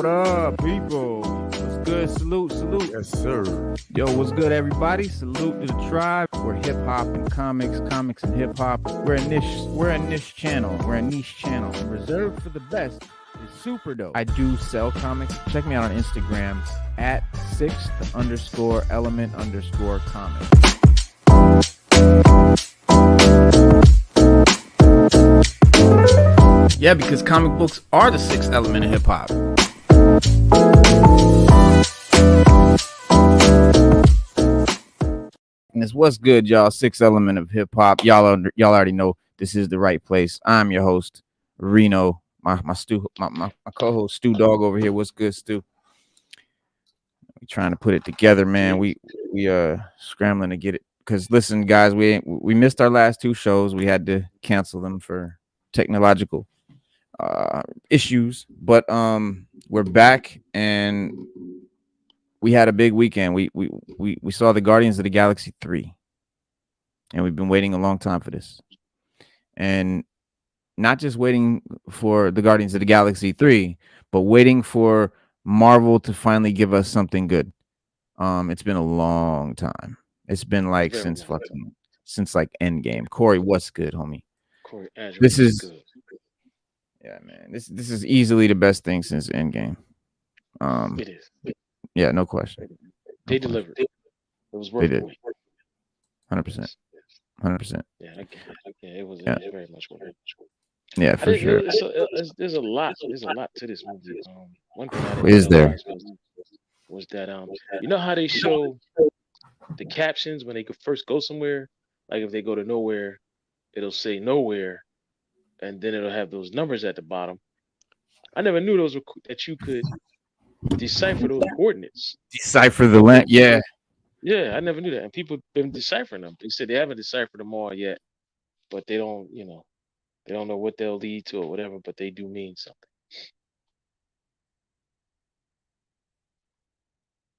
What up, people? What's good? Salute, salute. Yes, sir. Yo, what's good, everybody? Salute to the tribe. We're hip hop and comics and hip hop. We're a niche channel. We're a niche channel. Reserved for the best is super dope. I do sell comics. Check me out on Instagram at 6th_element_comics. Yeah, because comic books are the sixth element of hip hop. And it's what's good, y'all. Sixth element of hip hop. Y'all already know this is the right place. I'm your host, Reno. My co-host Stu Dog over here. What's good, Stu? We trying to put it together, man. We scrambling to get it. Cause listen, guys, we missed our last two shows. We had to cancel them for technological issues, but we're back and we had a big weekend. We saw the Guardians of the Galaxy 3, and we've been waiting a long time for this, and not just waiting for the Guardians of the Galaxy 3, but waiting for Marvel to finally give us something good. It's been a long time. It's been like since Endgame. Corey, what's good, homie? Corey, this is good. Yeah, man. This is easily the best thing since Endgame. It is. Yeah, no question. They delivered. It was worth it. 100%. 100%. Yeah, it was very much worth it. Yeah, for sure. There's a lot to this movie. One thing I is there was that you know how they show the captions when they could first go somewhere? Like if they go to nowhere, it'll say nowhere. And then it'll have those numbers at the bottom. I never knew those were that you could decipher those coordinates. Decipher the length, yeah. Yeah, I never knew that. And people have been deciphering them. They said they haven't deciphered them all yet, but they don't know what they'll lead to or whatever, but they do mean something.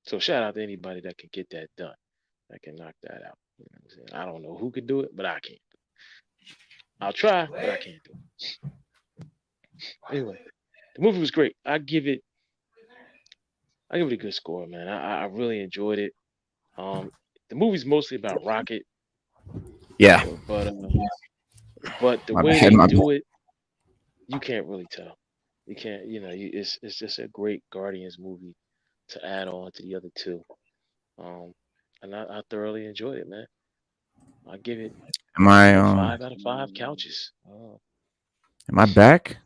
So shout out to anybody that can get that done, that can knock that out. You know what I'm saying? I don't know who could do it, but I can't. I'll try, but I can't do it. Anyway, the movie was great. I give it a good score, man. I really enjoyed it. The movie's mostly about Rocket. Yeah. But the way they do it, you can't really tell. You can't, it's just a great Guardians movie to add on to the other two. And I thoroughly enjoyed it, man. I give it 5 out of 5 couches. Am I back?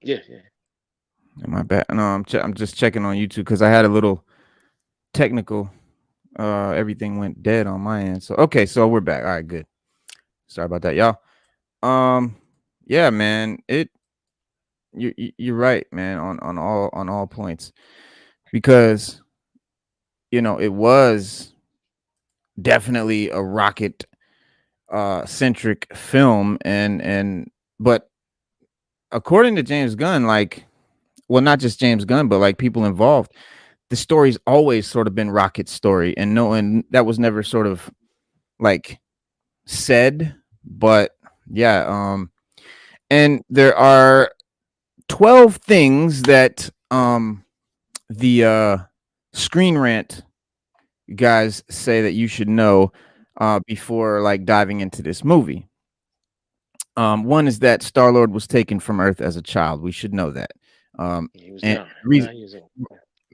Yeah. Am I back? No, I'm just checking on YouTube because I had a little technical. Everything went dead on my end. So okay, so we're back. All right, good. Sorry about that, y'all. Yeah, man. You're right, man. On all points, because it was definitely a Rocket centric film, but according to James Gunn, not just James Gunn, but people involved, the story's always sort of been Rocket's story, and that was never sort of said, but yeah. And there are 12 things that the Screen Rant guys say that you should know before diving into this movie. One is that Star-Lord was taken from Earth as a child. We should know that.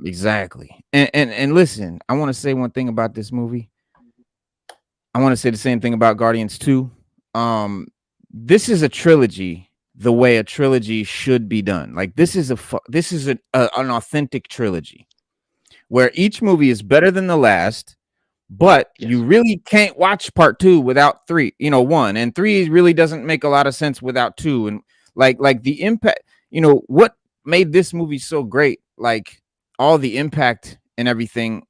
Exactly. And listen, I want to say one thing about this movie. I want to say the same thing about Guardians 2. This is a trilogy the way a trilogy should be done. This is an authentic trilogy where each movie is better than the last, but you really can't watch part 2 without 3, 1, and 3 really doesn't make a lot of sense without 2. And the impact, what made this movie so great, all the impact and everything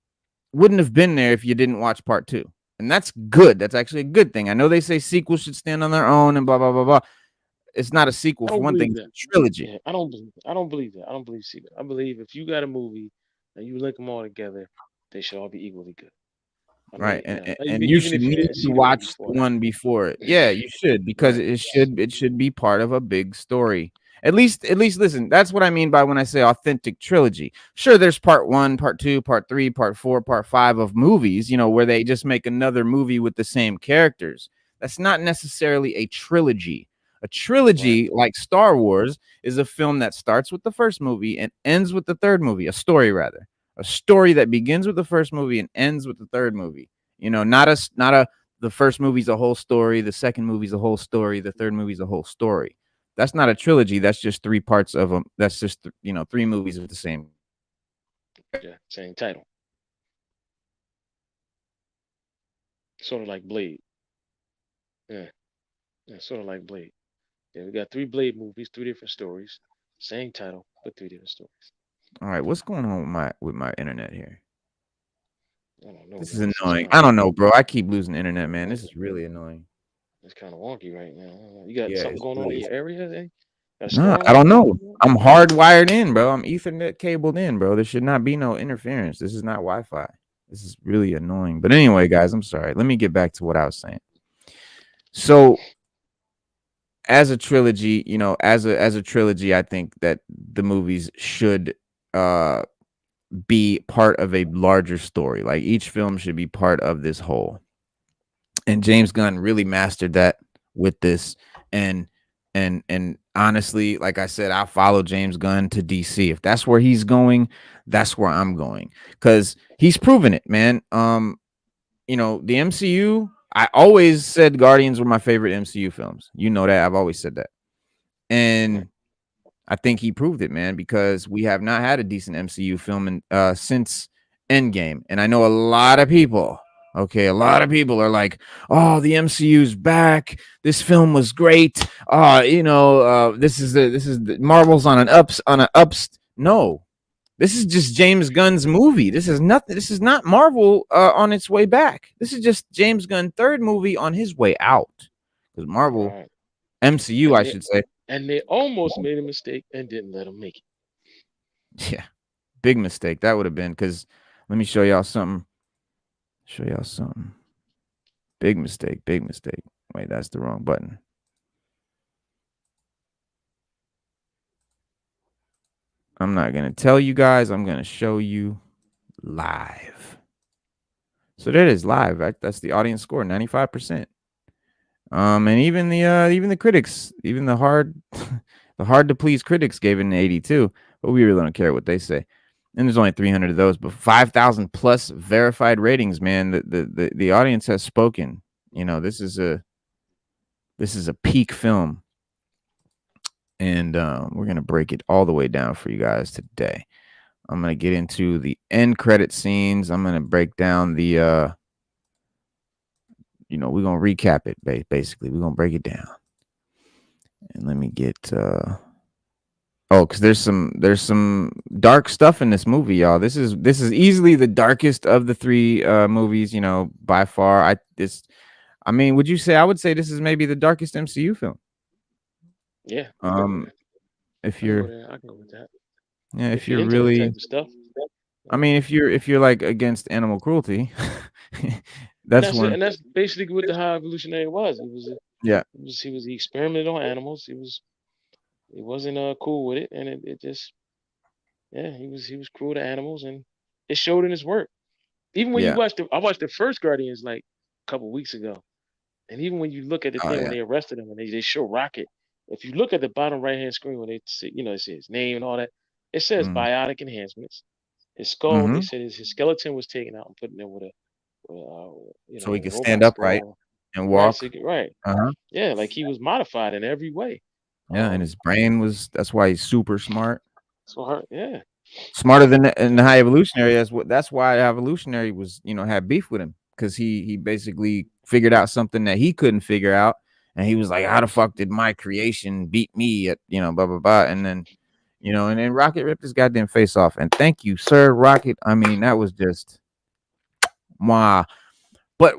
wouldn't have been there if you didn't watch part 2. And that's good. That's actually a good thing. I know they say sequels should stand on their own and blah, blah, blah, blah. It's not a sequel for one thing. It's a trilogy. Yeah, I don't believe that. I don't believe sequel. I believe if you got a movie and you link them all together, they should all be equally good. Right. And you should need to watch one before it. Yeah, you should, because it should be part of a big story. At least listen, that's what I mean by when I say authentic trilogy. Sure, there's part 1, part 2, part 3, part 4, part 5 of movies, where they just make another movie with the same characters. That's not necessarily a trilogy. A Right. trilogy, like Star Wars, is a film that starts with the first movie and ends with the third movie, a story rather. A story that begins with the first movie and ends with the third movie. Not a the first movie's a whole story, the second movie's a whole story, the third movie's a whole story. That's not a trilogy. That's just three parts of them. That's just three movies with the same characters. Yeah. Same title. Sort of like Blade. Yeah. Yeah. Sort of like Blade. Yeah. We got three Blade movies, three different stories, same title, but three different stories. All right, what's going on with my internet here? I don't know, This is man. This is annoying. kind I of don't know, bro. I keep losing internet, man. This is really annoying. it's kind of wonky right now. I don't know. You got Yeah, something it's going on in really. your area? Eh? Got a No, storm I out don't there? know. I'm hardwired in, bro. I'm Ethernet cabled in, bro. There should not be no interference. This is not Wi-Fi. This is really annoying. But anyway, guys, I'm sorry. Let me get back to what I was saying. So, as a trilogy, as a trilogy, I think that the movies should uh be part of a larger story. Like each film should be part of this whole. And James Gunn really mastered that with this. And and honestly, like I said, I follow James Gunn to DC. If that's where he's going, that's where I'm going. Cause he's proven it, man. The MCU, I always said Guardians were my favorite MCU films. You know that. I've always said that. Right. And I think he proved it, man, because we have not had a decent MCU film since Endgame. And I know a lot of people are like, "Oh, the MCU's back. This film was great. This is the Marvel's on an ups. No, this is just James Gunn's movie. This is nothing. This is not Marvel on its way back. This is just James Gunn third movie on his way out. Because Marvel Right. MCU, I And they should say, and they almost made a mistake and didn't let him make it. yeah, big mistake that would have been. Because let me show y'all something. Show y'all something. Big mistake. Big mistake. Wait, that's the wrong button. I'm not gonna tell you guys. I'm gonna show you live. So there it is live. Right? That's the audience score, 95%. And even the critics, even the hard the hard to please critics gave it an 82, but we really don't care what they say. And there's only 300 of those, but 5,000 plus verified ratings, man. The audience has spoken. This is a peak film, and we're gonna break it all the way down for you guys today. I'm gonna get into the end credit scenes. I'm gonna break down we're gonna recap it. Basically, we're gonna break it down. And let me get because there's some dark stuff in this movie, y'all. This is easily the darkest of the three movies, by far. Would you say? I would say this is maybe the darkest MCU film. Yeah, I can go Um, there. if I can go you're there. I can go with that. yeah, if If you're you're into that really, type of stuff. if you're like against animal cruelty, And that's that's it. one. And that's basically what the high evolutionary was. Yeah, He experimented on animals. He wasn't cool with it, and it just yeah, he was cruel to animals, and it showed in his work. Even when you yeah, watch I watched the first Guardians like a couple weeks ago, and even when you look at the oh thing when yeah, they arrested him and they show Rocket, if you look at the bottom right hand screen when they say, it says his name and all that, it says mm-hmm. biotic enhancements. His skull, they Mm-hmm. said his skeleton was taken out and put in there with So he a could stand robot upright skull, and right? So walk. right, Uh-huh. yeah, like he was modified in every way. Yeah, and his brain was. That's why he's super smart. So her, yeah, Smarter than in the so high evolutionary. That's why evolutionary was had beef with him, because he basically figured out something that he couldn't figure out, and he was like, how the fuck did my creation beat me at blah blah blah. And then and then Rocket ripped his goddamn face off, and thank you, sir, Rocket. That was just wow. But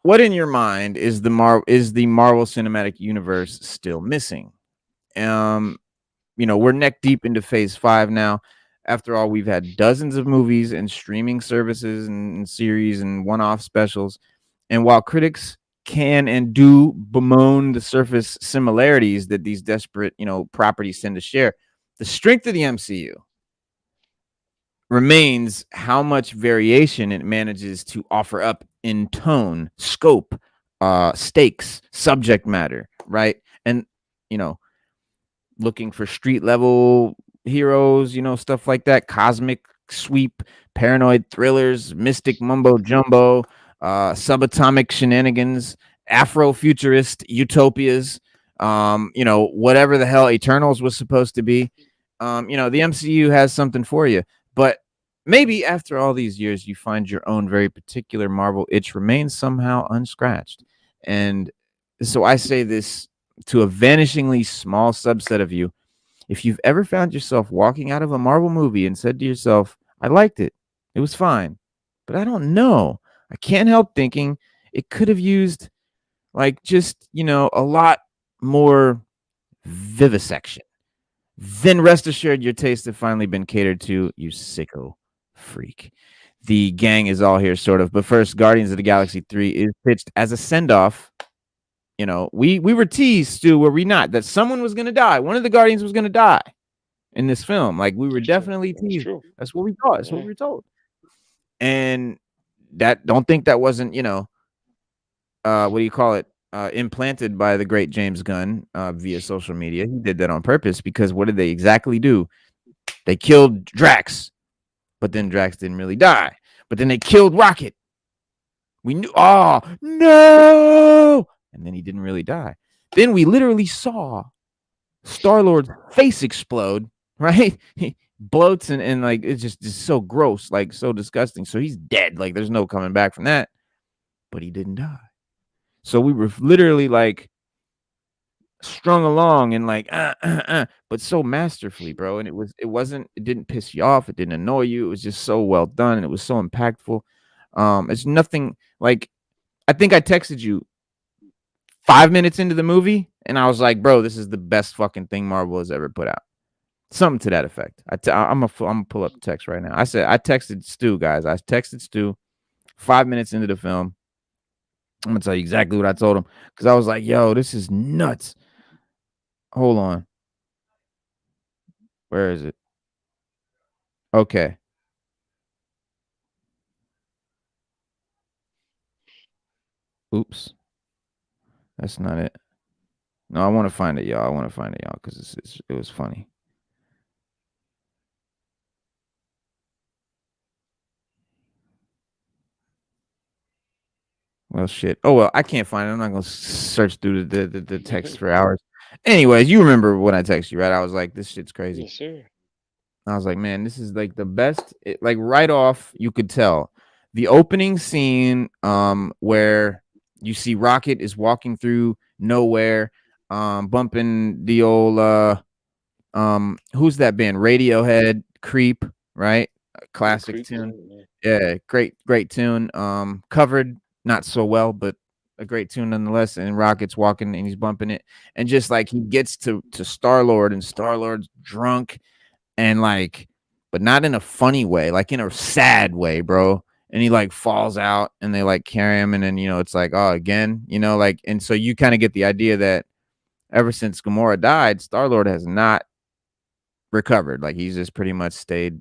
what in your mind is the Marvel Cinematic Universe still missing? um we're neck deep into phase 5 now. After all, we've had dozens of movies and streaming services and series and one-off specials. And while critics can and do bemoan the surface similarities that these desperate, properties tend to share. The strength of the MCU remains how much variation it manages to offer up in tone, scope, stakes, subject matter, right? And, you know, looking for street level heroes, stuff like that, cosmic sweep, paranoid thrillers, mystic mumbo jumbo, subatomic shenanigans, Afrofuturist utopias, whatever the hell Eternals was supposed to be. The MCU has something for you, but maybe after all these years, you find your own very particular Marvel itch remains somehow unscratched. And so I say this to a vanishingly small subset of you. If you've ever found yourself walking out of a Marvel movie and said to yourself, I liked it, it was fine, but I don't know, I can't help thinking it could have used, like, just, a lot more vivisection, then rest assured your tastes have finally been catered to, you sicko freak. The gang is all here, sort of. But first, Guardians of the Galaxy 3 is pitched as a send off. We were teased, Stu, were we not, that someone was going to die. One of the Guardians was going to die in this film. Like, we were That's true. definitely That's teased. true. That's what we thought. That's what Yeah. we were told. And don't think that wasn't, what do you call it? Implanted by the great James Gunn via social media. He did that on purpose because what did they exactly do? They killed Drax, but then Drax didn't really die. But then they killed Rocket. We knew, oh, no. And then he didn't really die. Then we literally saw Star-Lord's face explode, right? He bloats and like, it's just so gross, like so disgusting. So he's dead. Like, there's no coming back from that. But he didn't die. So we were literally like strung along and like but so masterfully, bro. And it didn't piss you off, it didn't annoy you, it was just so well done and it was so impactful. It's nothing like, I think I texted you 5 minutes into the movie and I was like, bro, this is the best fucking thing Marvel has ever put out, something to that effect. I'm gonna pull up the text right now. I texted Stu, guys. I texted Stu 5 minutes into the film. I'm gonna tell you exactly what I told him because I was like, yo, this is nuts. Hold on. Where is it? Okay. Oops. That's not it. No, I want to find it, y'all. I want to find it, y'all, because it was funny. Well, shit. Oh, well, I can't find it. I'm not going to search through the text for hours. Anyways, you remember when I texted you, right? I was like, this shit's crazy. Yes, sir. I was like, man, this is like the best. Like right off, you could tell the opening scene, where you see Rocket is walking through nowhere, bumping the old, who's that band? Radiohead, Creep, right? A Yeah, classic creep. tune. Yeah. Yeah, great tune. Covered not so well, but a great tune nonetheless. And Rocket's walking and he's bumping it, and just like he gets to Star-Lord, and Star-Lord's drunk and like, but not in a funny way, like in a sad way, bro. And he like falls out and they like carry him, and then it's like, oh, again, like, and so you kind of get the idea that ever since Gamora died, Star-Lord has not recovered. Like he's just pretty much stayed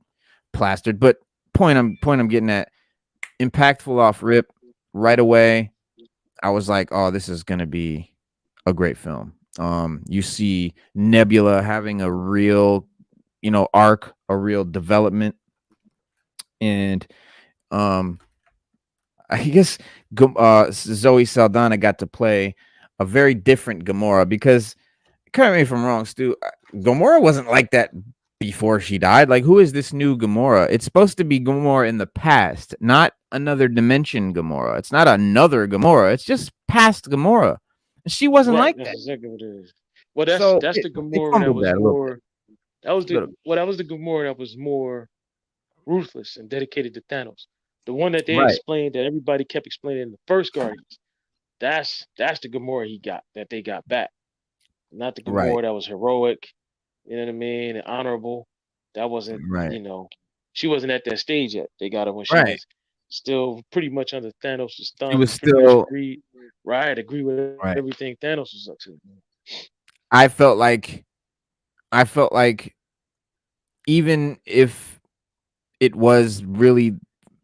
plastered. But point I'm getting at, impactful off rip right away. I was like, oh, this is gonna be a great film. You see Nebula having a real, arc, a real development, and I guess Zoe Saldana got to play a very different Gamora because, correct me if I'm wrong, Stu, Gamora wasn't like that before she died. Like, who is this new Gamora? It's supposed to be Gamora in the past, not another dimension Gamora. It's not another Gamora. It's just past Gamora. She wasn't Right. like That's that. exactly what it is. Well, that's So that's the they Gamora that fumbled was that a little bit. more. That was the Little, well. That was the Gamora that was more ruthless and dedicated to Thanos. The one that they right, explained that everybody kept explaining in the first Guardians. That's the Gamora he got that they got back. Not the right, Gamora that was heroic. You know what I mean? And honorable. That wasn't. right, She wasn't at that stage yet. They got her when she right. was. still pretty much under Thanos' She thumb. was He pretty much still agreed, right? Agree with everything right. Thanos was up to. I felt like I felt like even if it was really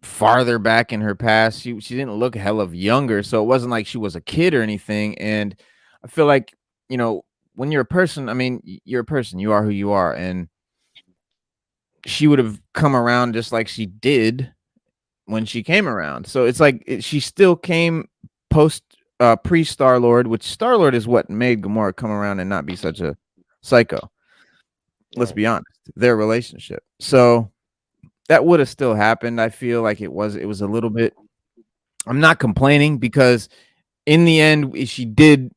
farther back in her past, she didn't look hell of younger, so it wasn't like she was a kid or anything. And I feel like, you know, when you're a person, I mean, you're a person, you are who you are, and she would have come around just like she did when she came around. So it's like she still came post pre Star Lord, which Star Lord is what made Gamora come around and not be such a psycho. Let's Right. be honest, their relationship. So that would have still happened. I feel like it was a little bit. I'm not complaining because in the end, she did.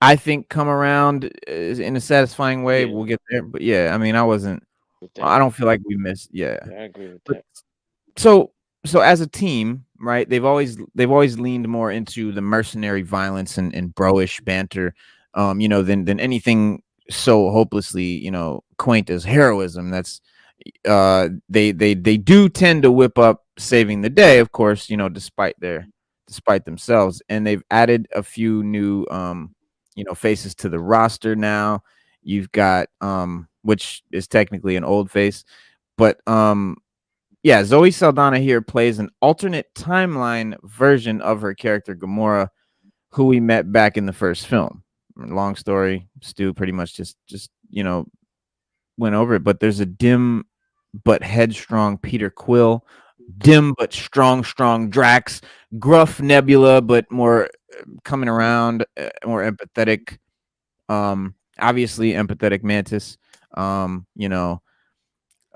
I think come around in a satisfying way. Yeah, We'll get there, but yeah, I mean, I wasn't. with I that. don't feel like we missed. Yeah, Yeah, I agree with but that. so so as a team, right? They've always leaned more into the mercenary violence and bro-ish banter, than anything so hopelessly, quaint as heroism. That's they do tend to whip up saving the day, of course, despite themselves, and they've added a few new faces to the roster now. You've got which is technically an old face, but yeah, Zoe Saldana here plays an alternate timeline version of her character Gamora, who we met back in the first film. Long story, Stu pretty much just went over it, but there's a dim but headstrong Peter Quill, dim but strong Drax, gruff Nebula but more coming around, more empathetic. Obviously empathetic Mantis. Um, you know,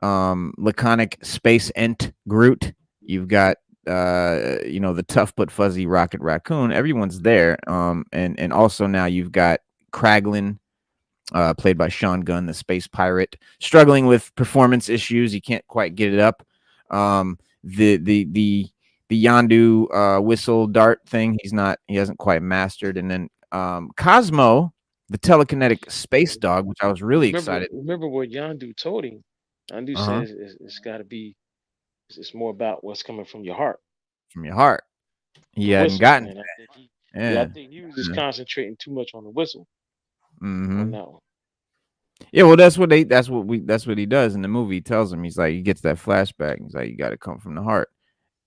laconic space ent Groot. You've got the tough but fuzzy Rocket Raccoon. Everyone's there. And also now you've got Kraglin, played by Sean Gunn, the space pirate, struggling with performance issues. He can't quite get it up. The Yandu whistle dart thing, he hasn't quite mastered. And then Cosmo, the telekinetic space dog, which I was really Remember, excited. remember what Yandu told him. Yandu Uh-huh. says it's got to be. It's more about what's coming from your heart. From your heart. He The hadn't whistle, gotten and I think he, yeah, I yeah. think he was just Yeah. concentrating too much on the whistle on Mhm. that one. Yeah, well, that's what he does in the movie. He tells him, he's like, he gets that flashback. He's like, you got to come from the heart,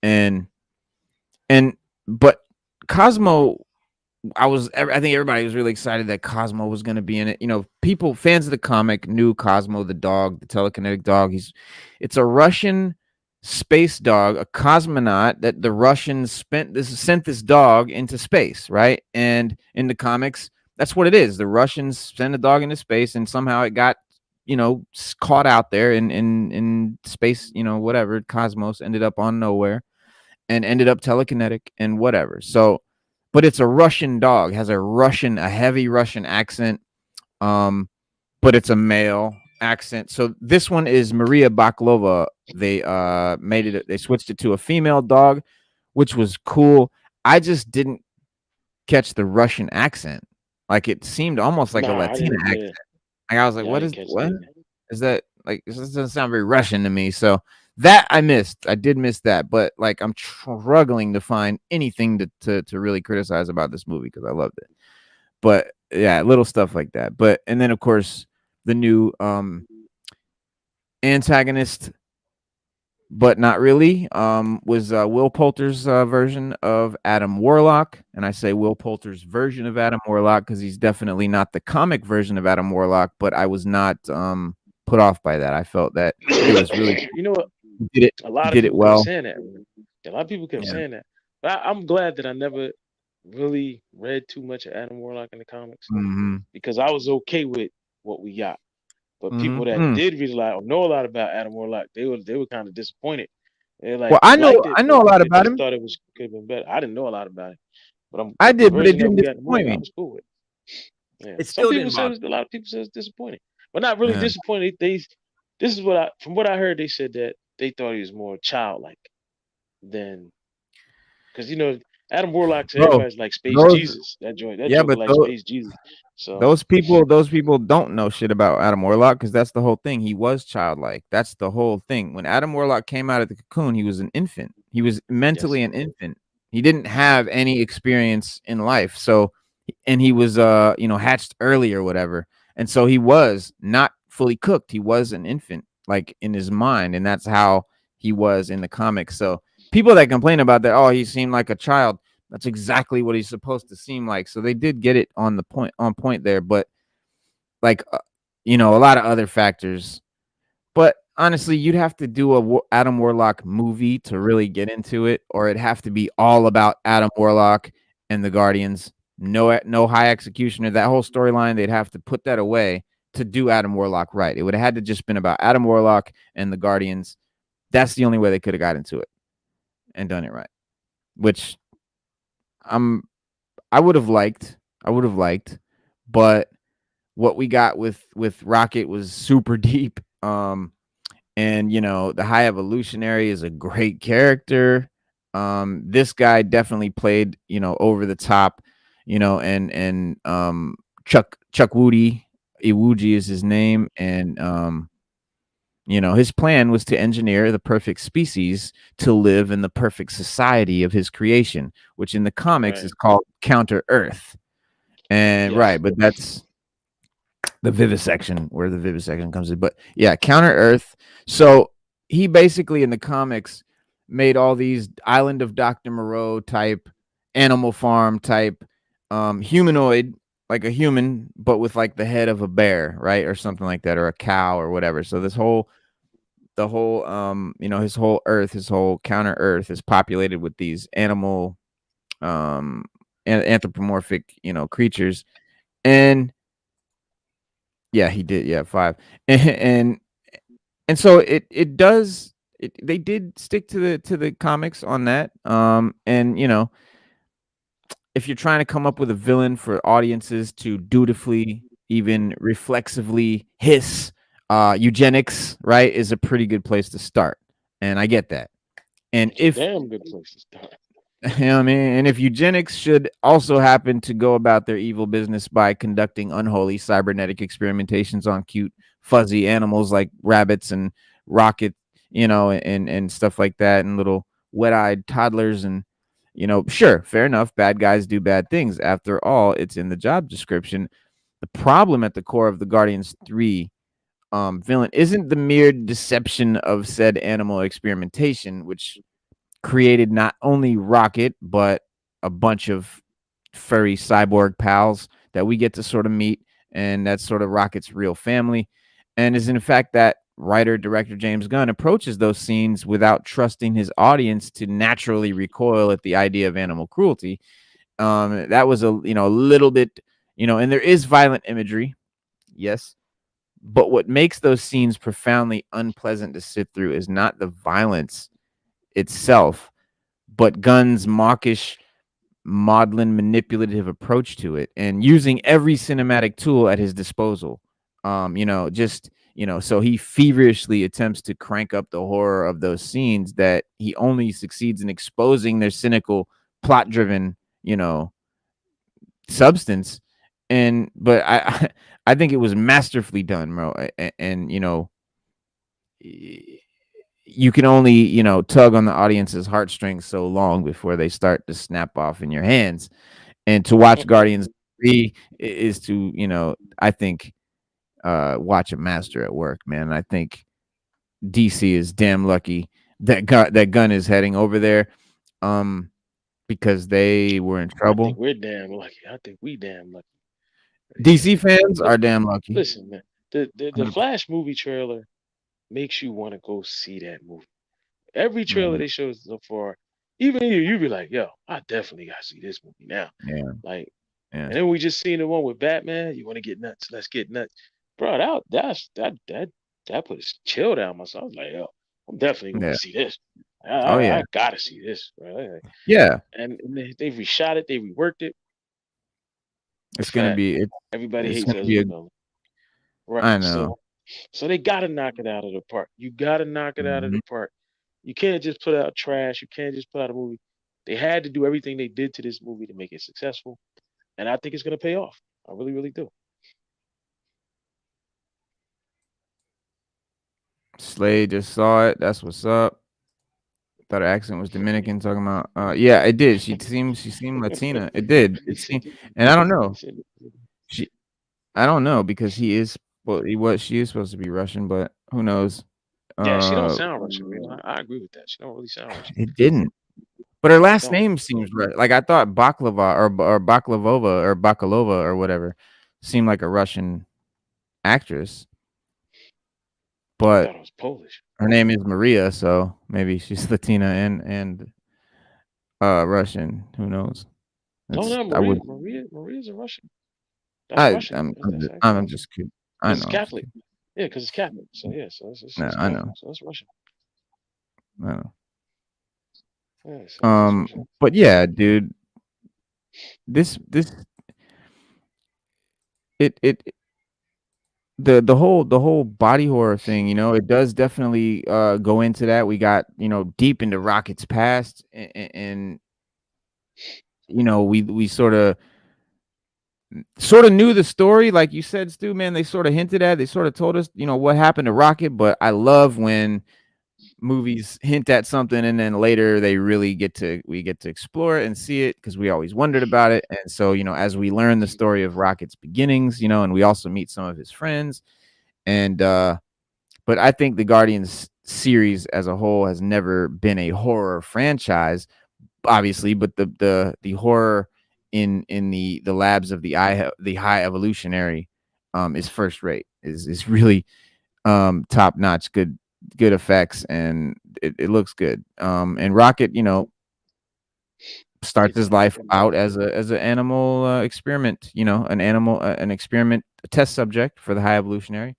and and but Cosmo, I think everybody was really excited that Cosmo was going to be in it. People, fans of the comic, knew Cosmo, the dog, the telekinetic dog. It's a Russian space dog, a cosmonaut that the Russians sent this dog into space, right? And in the comics, that's what it is. The Russians sent a dog into space, and somehow it got, caught out there in space. Whatever. Cosmos ended up on nowhere and ended up telekinetic and whatever. So, but it's a Russian dog, has a heavy Russian accent, um, but it's a male accent. So this one is Maria Baklova. They switched it to a female dog, which was cool. I just didn't catch the Russian accent. Like it seemed almost like a Nah, I Latina didn't. accent. Yeah, Like I was like, yeah, I what didn't is catch it what either. is that? Like this doesn't sound very Russian to me. So that I missed. I did miss that, but like I'm struggling to find anything to really criticize about this movie because I loved it. But yeah, little stuff like that. But and then of course the new antagonist, but not really, was Will Poulter's version of Adam Warlock. And I say Will Poulter's version of Adam Warlock because he's definitely not the comic version of Adam Warlock, but I was not put off by that. I felt that it was really You know what? he did it A he lot of did it people kept well. saying that. Man. A lot of people kept Yeah. saying that. But I'm glad that I never really read too much of Adam Warlock in the comics Mhm. because I was okay with what we got. But people Mhm. that Mm. did read a lot or know a lot about Adam Warlock, they were kind of disappointed. They're Well, like, I we know liked it, I but know a we lot could about just him. thought it was could have been better. I didn't know a lot about it, I but the did, but it version that didn't we got in the disappoint movie, I me. was cool with. Yeah, It some still people didn't said bother a lot of people said it's disappointing, but not really me. Yeah. disappointed. They this is what I from what I heard. They said that they thought he was more childlike than because Adam Warlock to Bro, everybody's like Space those Jesus. That yeah, Joker but like those Space Jesus. So those people don't know shit about Adam Warlock because that's the whole thing. He was childlike. That's the whole thing. When Adam Warlock came out of the cocoon, he was an infant. He was Yes. mentally an infant. He didn't have any experience in life. So, and he was, hatched early or whatever. And so he was not fully cooked. He was an infant, like in his mind. And that's how he was in the comics. So people that complain about that, oh, he seemed like a child. That's exactly what he's supposed to seem like. So they did get it on point there. But like, a lot of other factors, but honestly, you'd have to do a Adam Warlock movie to really get into it, or it'd have to be all about Adam Warlock and the Guardians. No high executioner. That whole storyline, they'd have to put that away to do Adam Warlock right. It would have had to just been about Adam Warlock and the Guardians. That's the only way they could have got into it and done it right. Which I'm I would have liked. I would have liked, but what we got with Rocket was super deep. And the High Evolutionary is a great character. This guy definitely played over the top, and Chuck Woody Iwuji is his name, and his plan was to engineer the perfect species to live in the perfect society of his creation, which in the comics Right. is called Counter Earth. And Yes. right, but that's the vivisection, where the vivisection comes in. But yeah, Counter Earth. So he basically in the comics made all these Island of Dr. Moreau type, Animal Farm type, humanoid, like a human, but with like the head of a bear, right? Or something like that, or a cow or whatever. So the whole his whole earth, his whole Counter Earth is populated with these animal anthropomorphic, creatures. And yeah, he did. Yeah, 5. And and so they did stick to the comics on that. And if you're trying to come up with a villain for audiences to dutifully, even reflexively hiss, eugenics, right, is a pretty good place to start. And I get that. And It's a if damn good place to start. you know what I mean? And if eugenics should also happen to go about their evil business by conducting unholy cybernetic experimentations on cute, fuzzy animals like rabbits and rocket, and stuff like that, and little wet-eyed toddlers, and sure, fair enough. Bad guys do bad things. After all, it's in the job description. The problem at the core of the Guardians 3 villain isn't the mere deception of said animal experimentation, which created not only Rocket, but a bunch of furry cyborg pals that we get to sort of meet. And that's sort of Rocket's real family. And is in fact that writer director James Gunn approaches those scenes without trusting his audience to naturally recoil at the idea of animal cruelty. That was a little bit, and there is violent imagery, yes, but what makes those scenes profoundly unpleasant to sit through is not the violence itself, but Gunn's mawkish, maudlin, manipulative approach to it, and using every cinematic tool at his disposal. So he feverishly attempts to crank up the horror of those scenes that he only succeeds in exposing their cynical, plot-driven, substance. But I think it was masterfully done, bro. And you can only tug on the audience's heartstrings so long before they start to snap off in your hands. And to watch Guardians 3 is to I think watch a master at work, man. I think DC is damn lucky that Gun is heading over there, um because they were in I think trouble. we're damn lucky. I think we damn lucky. Yeah. DC fans Look, are damn lucky. listen, man. The 100%. Flash movie trailer makes you want to go see that movie. Every trailer Yeah, they show so far, even you be like, yo, I definitely gotta see this movie now. yeah, Like, yeah, and then we just seen the one with Batman. You want to get nuts? Let's get nuts, bro. That put a chill down my soul. I was like, yo, I'm definitely going yeah. to see this. Oh yeah, I gotta see this, bro. yeah. And they reshot it, they reworked it. The It's gonna fact be everybody it's hates gonna be Ezra a. Miller, right? I know. So they gotta knock it out of the park. You gotta knock it out of the Mhm. park. You can't just put out trash. You can't just put out a movie. They had to do everything they did to this movie to make it successful, and I think it's gonna pay off. I really, really do. Slade just saw it. That's what's up. thought her accent was Dominican. Talking about, yeah, it did. She seemed Latina. It did. It He seemed, said, and I don't he know. said, She, I don't know because he is. Well, she is supposed to be Russian, but who knows? yeah, she don't Uh, sound Russian. You know, I agree with that. She don't really sound Russian. it didn't. But her It last don't. name seems right. Like I thought Baklava or Baklavova or Bakalova or whatever seemed like a Russian actress, I but thought it was Polish. her name is Maria, so maybe she's Latina and Russian. Who knows? Oh It's no, I would Maria's a Russian. That's Russian. That's actually I'm Russian. just kidding. I Because know. it's I'm just Catholic. kidding. Yeah, because it's Catholic. So yeah, so No, it's I Catholic. know. So that's Russian. I know. Yeah, so that's Russian. But yeah, dude, this it the whole body horror thing, it does definitely go into that. We got, deep into Rocket's past, and we sort of knew the story, like you said, Stu, man. They sort of hinted at, they sort of told us, what happened to Rocket, but I love when movies hint at something and then later we get to explore it and see it because we always wondered about it. And so, as we learn the story of Rocket's beginnings, and we also meet some of his friends, and but I think the Guardians series as a whole has never been a horror franchise, obviously, but the horror in the labs of the high evolutionary is first rate, is really top notch, good effects, and it looks good. And Rocket, starts his life out as an animal experiment, an experiment, a test subject for the high evolutionary,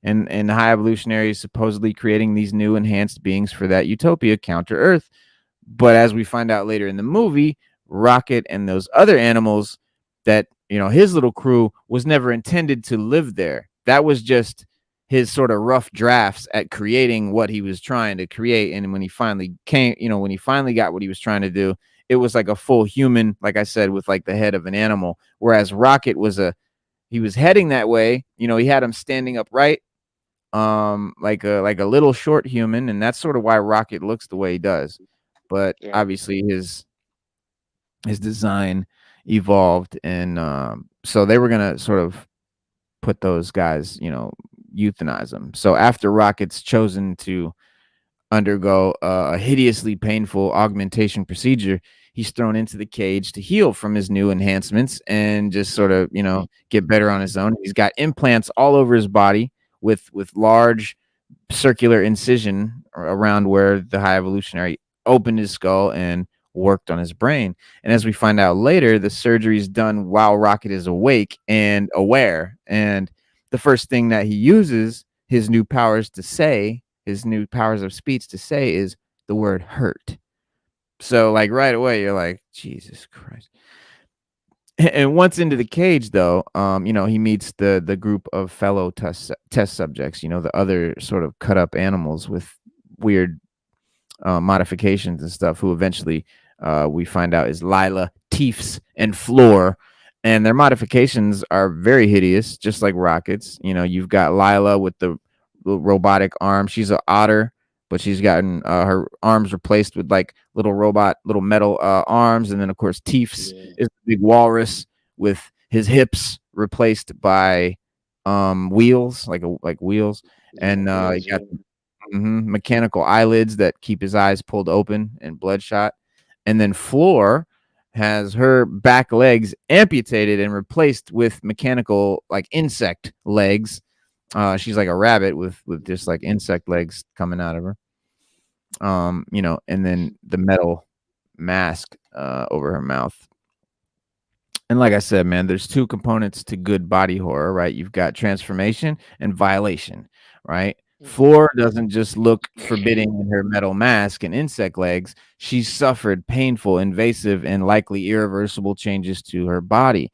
and the high evolutionary is supposedly creating these new enhanced beings for that utopia, counter Earth. But as we find out later in the movie, Rocket and those other animals, that his little crew was never intended to live there. That was just his sort of rough drafts at creating what he was trying to create. And when he finally got what he was trying to do, it was like a full human, like I said, with like the head of an animal. Whereas Rocket he was heading that way. He had him standing upright, like a little short human, and that's sort of why Rocket looks the way he does. But Right. obviously his design evolved, and so they were gonna sort of put those guys, euthanize them. So after Rocket's chosen to undergo a hideously painful augmentation procedure, he's thrown into the cage to heal from his new enhancements and just sort of, get better on his own. He's got implants all over his body with large circular incision around where the high evolutionary opened his skull and worked on his brain. And as we find out later, the surgery is done while Rocket is awake and aware. And the first thing that he uses his new powers of speech to say is the word hurt. So like right away, you're like, Jesus Christ. And once into the cage, though, he meets the group of fellow test subjects, the other sort of cut up animals with weird modifications and stuff, who eventually we find out is Lila, Teefs, and Floor. And their modifications are very hideous, just like Rockets. You've got Lila with the robotic arm. She's an otter, but she's gotten her arms replaced with like little metal arms. And then, of course, Teefs Yeah. is the big walrus with his hips replaced by wheels, like wheels. Yeah. And Wheels. you got Yeah. mechanical eyelids that keep his eyes pulled open and bloodshot. And then Floor has her back legs amputated and replaced with mechanical, like, insect legs. She's like a rabbit with just like insect legs coming out of her. And then the metal mask over her mouth. And like I said, man, there's two components to good body horror, right? You've got transformation and violation, right? Floor doesn't just look forbidding in her metal mask and insect legs. She's suffered painful, invasive, and likely irreversible changes to her body.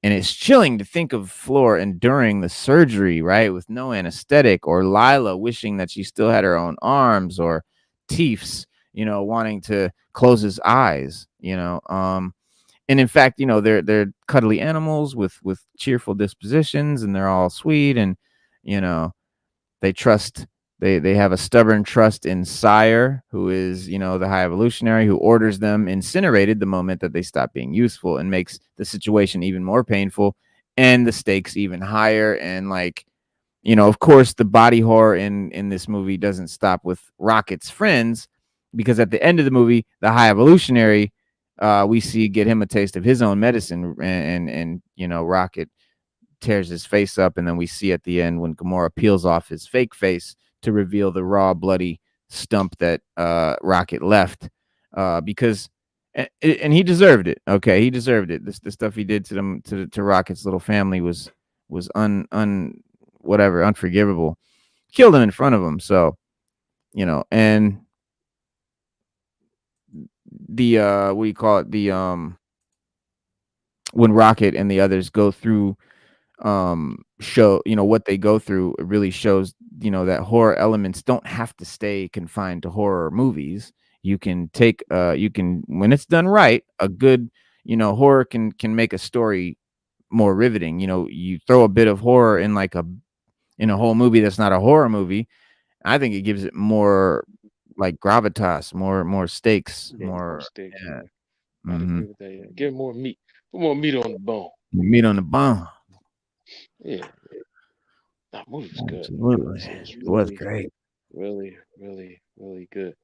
And it's chilling to think of Floor enduring the surgery, right, with no anesthetic, or Lila wishing that she still had her own arms, or Teefs, wanting to close his eyes, and in fact, they're cuddly animals with cheerful dispositions, and they're all sweet, and you know they trust They have a stubborn trust in Sire, who is, the high evolutionary, who orders them incinerated the moment that they stop being useful, and makes the situation even more painful and the stakes even higher. And like, of course, the body horror in this movie doesn't stop with Rocket's friends, because at the end of the movie, the high evolutionary, we see get him a taste of his own medicine, and Rocket tears his face up, and then we see at the end when Gamora peels off his fake face to reveal the raw, bloody stump that Rocket left, because and he deserved it. Okay, he deserved it. The stuff he did to them, to Rocket's little family, was whatever, unforgivable. Killed him in front of him. So, and the what do you call it? The when Rocket and the others go through, show, what they go through, it really shows, that horror elements don't have to stay confined to horror movies. You can take, when it's done right, a good, horror can make a story more riveting. You throw a bit of horror in, like, in a whole movie that's not a horror movie, I think it gives it more, like, gravitas, more stakes, Yeah, more more. stakes. Yeah. Yeah, I'd Mm-hmm. agree with that. Yeah. Give more meat. Put more meat on the bone. Meat on the bone. Yeah, that movie was good. Absolutely, It was it was really, great. really, really, really good.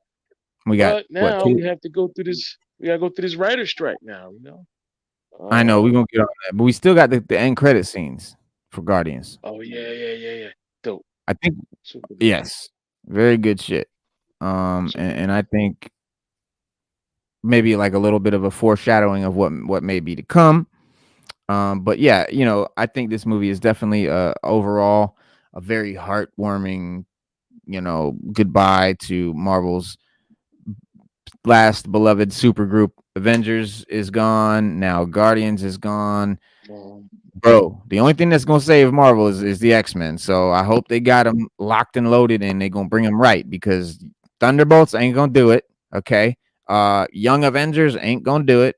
We got But what, now we two? have to go through this. We gotta go through this writer strike now. I know we're Um. gonna get on that, but we still got the end credit scenes for Guardians. Oh yeah, yeah, yeah, yeah. Dope. I think, Super dope. yes, very good shit. Super And dope. I think maybe like a little bit of a foreshadowing of what may be to come. But yeah, I think this movie is definitely, overall, a very heartwarming, goodbye to Marvel's last beloved supergroup. Avengers is gone. Now Guardians is gone. Um, Bro, the only thing that's gonna save Marvel is the X-Men. So I hope they got them locked and loaded, and they gonna bring them right, because Thunderbolts ain't gonna do it. Okay, Young Avengers ain't gonna do it.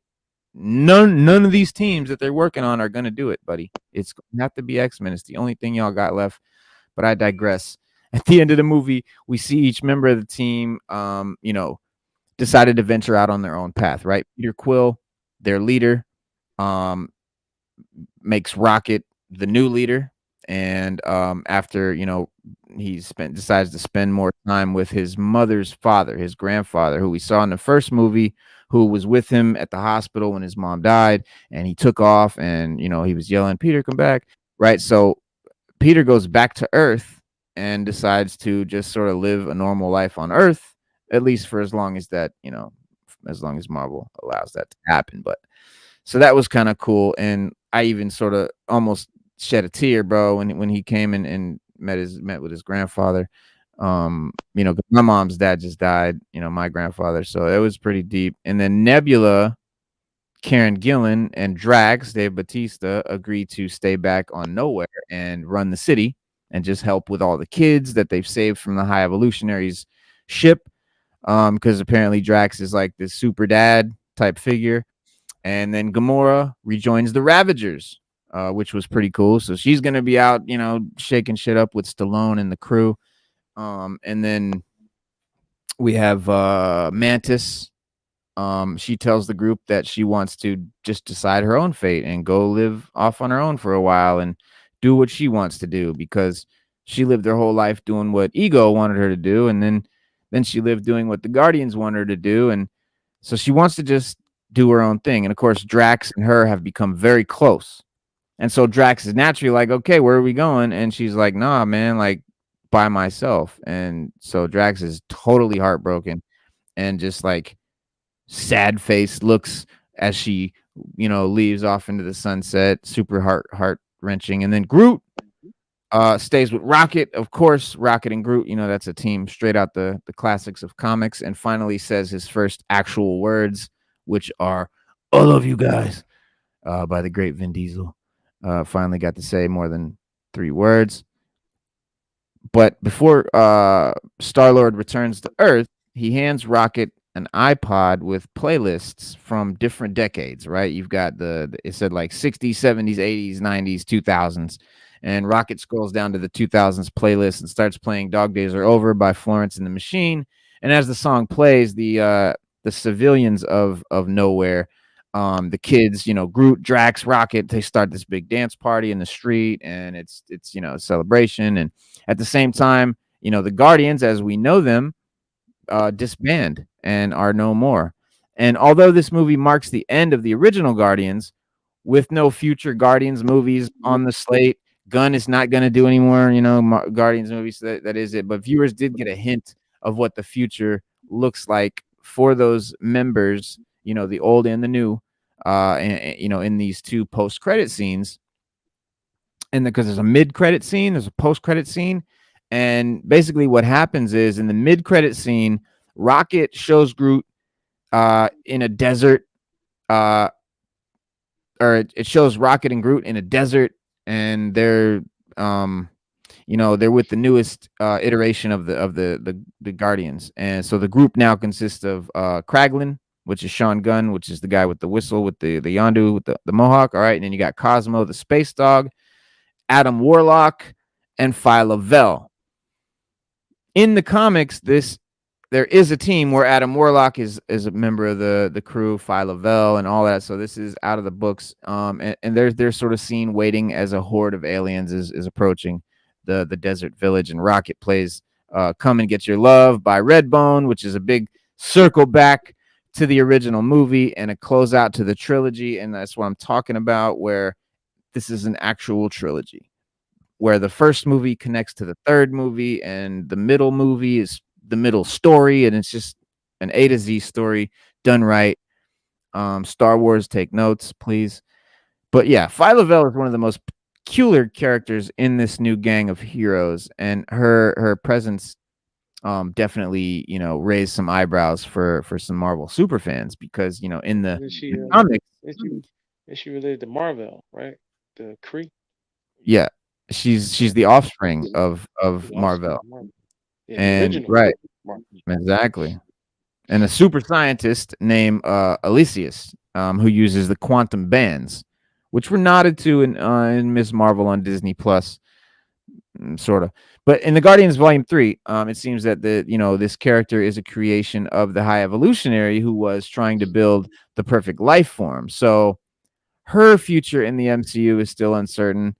None of these teams that they're working on are gonna do it, buddy. It's gonna have to be X-Men. It's the only thing y'all got left. But I digress. At the end of the movie, we see each member of the team, decided to venture out on their own path. Right, Peter Quill, their leader, um, makes Rocket the new leader, and after, he decides to spend more time with his mother's father, his grandfather, who we saw in the first movie, who was with him at the hospital when his mom died, and he took off, and he was yelling, "Peter, come back!" Right, so Peter goes back to Earth and decides to just sort of live a normal life on Earth, at least for as long as that, as long as Marvel allows that to happen. But so that was kind of cool, and I even sort of almost shed a tear, bro, when he came and met with his grandfather. 'Cause my mom's dad just died, my grandfather, so it was pretty deep. And then Nebula, Karen Gillan, and Drax, Dave Bautista, agreed to stay back on Nowhere and run the city and just help with all the kids that they've saved from the High Evolutionaries ship. Because apparently Drax is like this super dad type figure. And then Gamora rejoins the Ravagers, which was pretty cool. So she's gonna be out, shaking shit up with Stallone and the crew. And then we have Mantis. She tells the group that she wants to just decide her own fate and go live off on her own for a while and do what she wants to do, because she lived her whole life doing what Ego wanted her to do, and then she lived doing what the Guardians want her to do, and so she wants to just do her own thing. And of course, Drax and her have become very close. And so Drax is naturally like, "Okay, where are we going?" And she's like, "Nah, man, like, by myself." And so Drax is totally heartbroken and just like sad face looks as she, leaves off into the sunset, super heart wrenching. And then Groot stays with Rocket. Of course, Rocket and Groot, that's a team straight out the classics of comics, and finally says his first actual words, which are "I love you guys," by the great Vin Diesel. Finally got to say more than 3 words. But before Star-Lord returns to Earth, he hands Rocket an iPod with playlists from different decades, right? You've got it said like 60s, 70s, 80s, 90s, 2000s. And Rocket scrolls down to the 2000s playlist and starts playing "Dog Days Are Over" by Florence and the Machine. And as the song plays, the civilians of nowhere, the kids, Groot, Drax, Rocket, they start this big dance party in the street, and it's a celebration. And at the same time, the Guardians, as we know them, disband and are no more. And although this movie marks the end of the original Guardians, with no future Guardians movies on the slate, Gunn is not going to do any more, Guardians movies. So that is it. But viewers did get a hint of what the future looks like for those members, the old and the new, in these two post-credit scenes. And because there's a mid-credit scene, there's a post-credit scene, and basically what happens is in the mid-credit scene, Rocket shows Groot in a desert, uh, or it shows Rocket and Groot in a desert, and they're they're with the newest iteration of the Guardians. And so the group now consists of Kraglin, which is Sean Gunn, which is the guy with the whistle, with the Yondu with the mohawk. All right, and then you got Cosmo the space dog, Adam Warlock, and Phyla Vell. In the comics, there is a team where Adam Warlock is a member of the crew, Phyla Vell, and all that. So this is out of the books. And they're sort of seen waiting as a horde of aliens is approaching the desert village, and Rocket plays "Come and Get Your Love" by Redbone, which is a big circle back to the original movie and a closeout to the trilogy. And that's what I'm talking about, where this is an actual trilogy, where the first movie connects to the third movie, and the middle movie is the middle story, and it's just an A to Z story done right. Star Wars, take notes, please. But yeah, Phyla Vell is one of the most peculiar characters in this new gang of heroes, and her presence definitely raised some eyebrows for some Marvel super fans, because in the, And she the comics, and she and she related to Marvel, right? The Kree. yeah, she's Yeah. the offspring of The offspring Marvel. of Marvel. Yeah, the And original right, Marvel. exactly. And a super scientist named Elysius, who uses the quantum bands, which were nodded to in Ms. Marvel on Disney Plus, sort of. But in the Guardians Volume 3, it seems that this character is a creation of the High Evolutionary, who was trying to build the perfect life form. So her future in the MCU is still uncertain.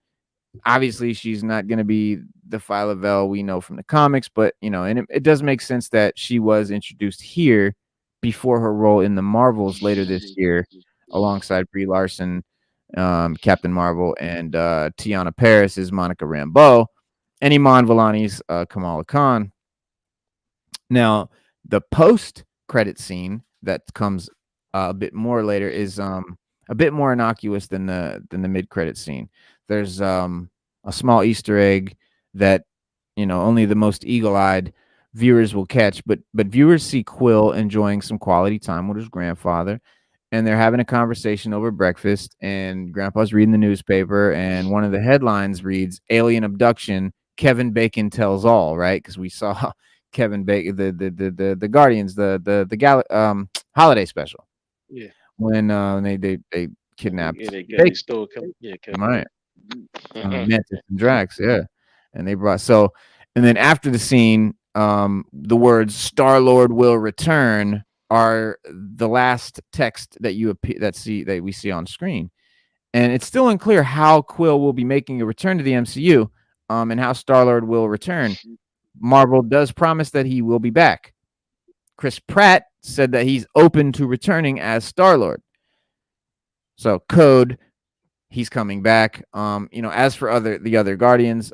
Obviously, she's not going to be the Phyla Vell we know from the comics, but and it does make sense that she was introduced here before her role in the Marvels later this year, alongside Brie Larson, Captain Marvel, and Tiana Paris is Monica Rambeau, and Iman Vellani's Kamala Khan. Now, the post credit scene that comes a bit more later is a bit more innocuous than the mid credit scene. There's a small Easter egg that only the most eagle eyed viewers will catch, but viewers see Quill enjoying some quality time with his grandfather, and they're having a conversation over breakfast, and Grandpa's reading the newspaper, and one of the headlines reads "Alien Abduction. Kevin Bacon tells all." Right, because we saw Kevin Bacon, the Guardians, holiday special, Yeah. when they kidnapped They Bacon, stole Kevin right? Bacon. Mantis and Drax, yeah, and they brought so, and then after the scene, the words "Star Lord will return" are the last text that we see on screen, and it's still unclear how Quill will be making a return to the MCU, and how Star Lord will return. Marvel does promise that he will be back. Chris Pratt said that he's open to returning as Star-Lord. So code, he's coming back. As for the other Guardians,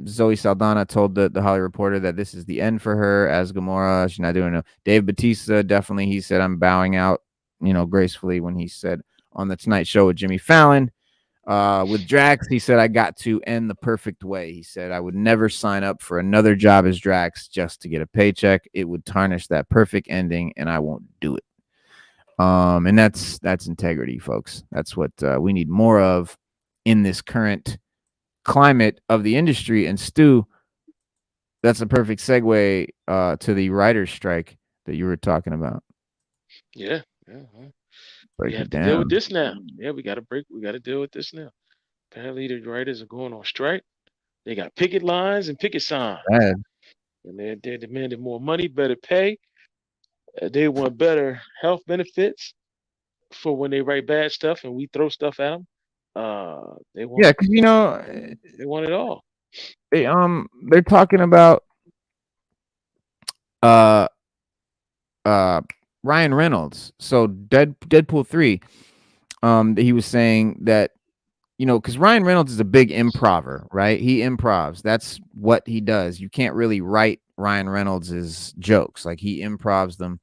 Zoe Saldana told the Hollywood Reporter that this is the end for her as Gamora. She's not doing it. Dave Bautista, definitely, he said, "I'm bowing out," gracefully, when he said on the Tonight Show with Jimmy Fallon. With Drax, he said, "I got to end the perfect way." He said, "I would never sign up for another job as Drax just to get a paycheck. It would tarnish that perfect ending, and I won't do it." And that's integrity, folks. That's what we need more of in this current climate of the industry. And Stu, that's a perfect segue to the writer's strike that you were talking about. Yeah. Yeah. We Break have it to deal with down. this now. Yeah, we got to deal with this now. Apparently, the writers are going on strike. They got picket lines and picket signs, Bad. and they're demanding more money, better pay. They want better health benefits for when they write bad stuff and we throw stuff at them. They Yeah, want because they want it all. they're talking about uh uh Ryan Reynolds. So Deadpool 3, he was saying that, because Ryan Reynolds is a big improver, right? He improvs. That's what he does. You can't really write Ryan Reynolds's jokes. Like, he improvs them.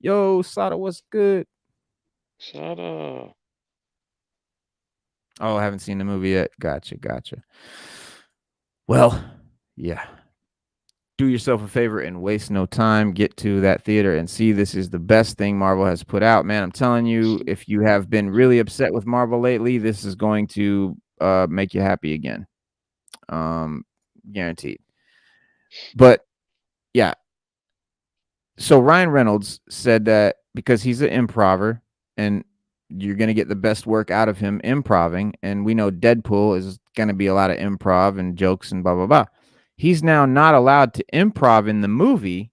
Yo, Sada, what's good? So, Oh, I haven't seen the movie yet. Gotcha. Well, yeah. Do yourself a favor and waste no time. Get to that theater and see. This is the best thing Marvel has put out, man. I'm telling you, if you have been really upset with Marvel lately, this is going to make you happy again. Guaranteed. But yeah, so Ryan Reynolds said that because he's an improver and you're going to get the best work out of him improving, and we know Deadpool is going to be a lot of improv and jokes and blah blah blah. He's now not allowed to improv in the movie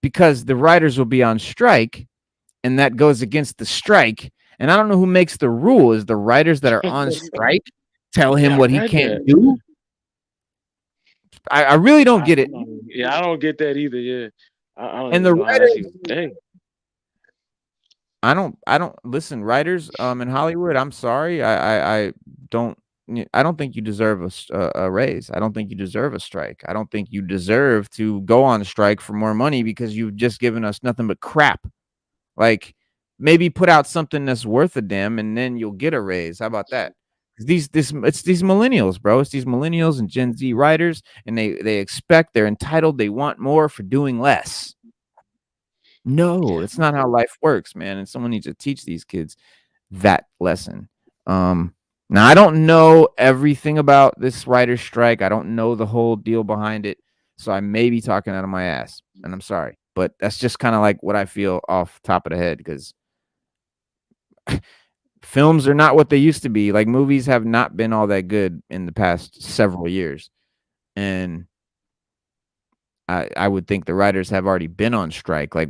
because the writers will be on strike, and that goes against the strike. And I don't know who makes the rule. Is the writers that are on strike tell him yeah, I what he read can't that. do? I really don't get it. Yeah, I don't get that either. Yeah, I don't And the even know how that's writers, even a thing. I don't listen, writers in Hollywood. I'm sorry. I don't I don't think you deserve a raise. I don't think you deserve a strike. I don't think you deserve to go on strike for more money because you've just given us nothing but crap. Like, maybe put out something that's worth a damn and then you'll get a raise. How about that? 'Cause it's these millennials, bro. It's these millennials and Gen Z writers, and they expect, they're entitled, they want more for doing less. No, Yeah, that's not how life works, man. And someone needs to teach these kids that lesson. Um, Now I don't know everything about this writer's strike. I don't know the whole deal behind it. So I may be talking out of my ass, and I'm sorry. But that's just kind of like what I feel off top of the head, because films are not what they used to be. Like, movies have not been all that good in the past several years. And I would think the writers have already been on strike. Like,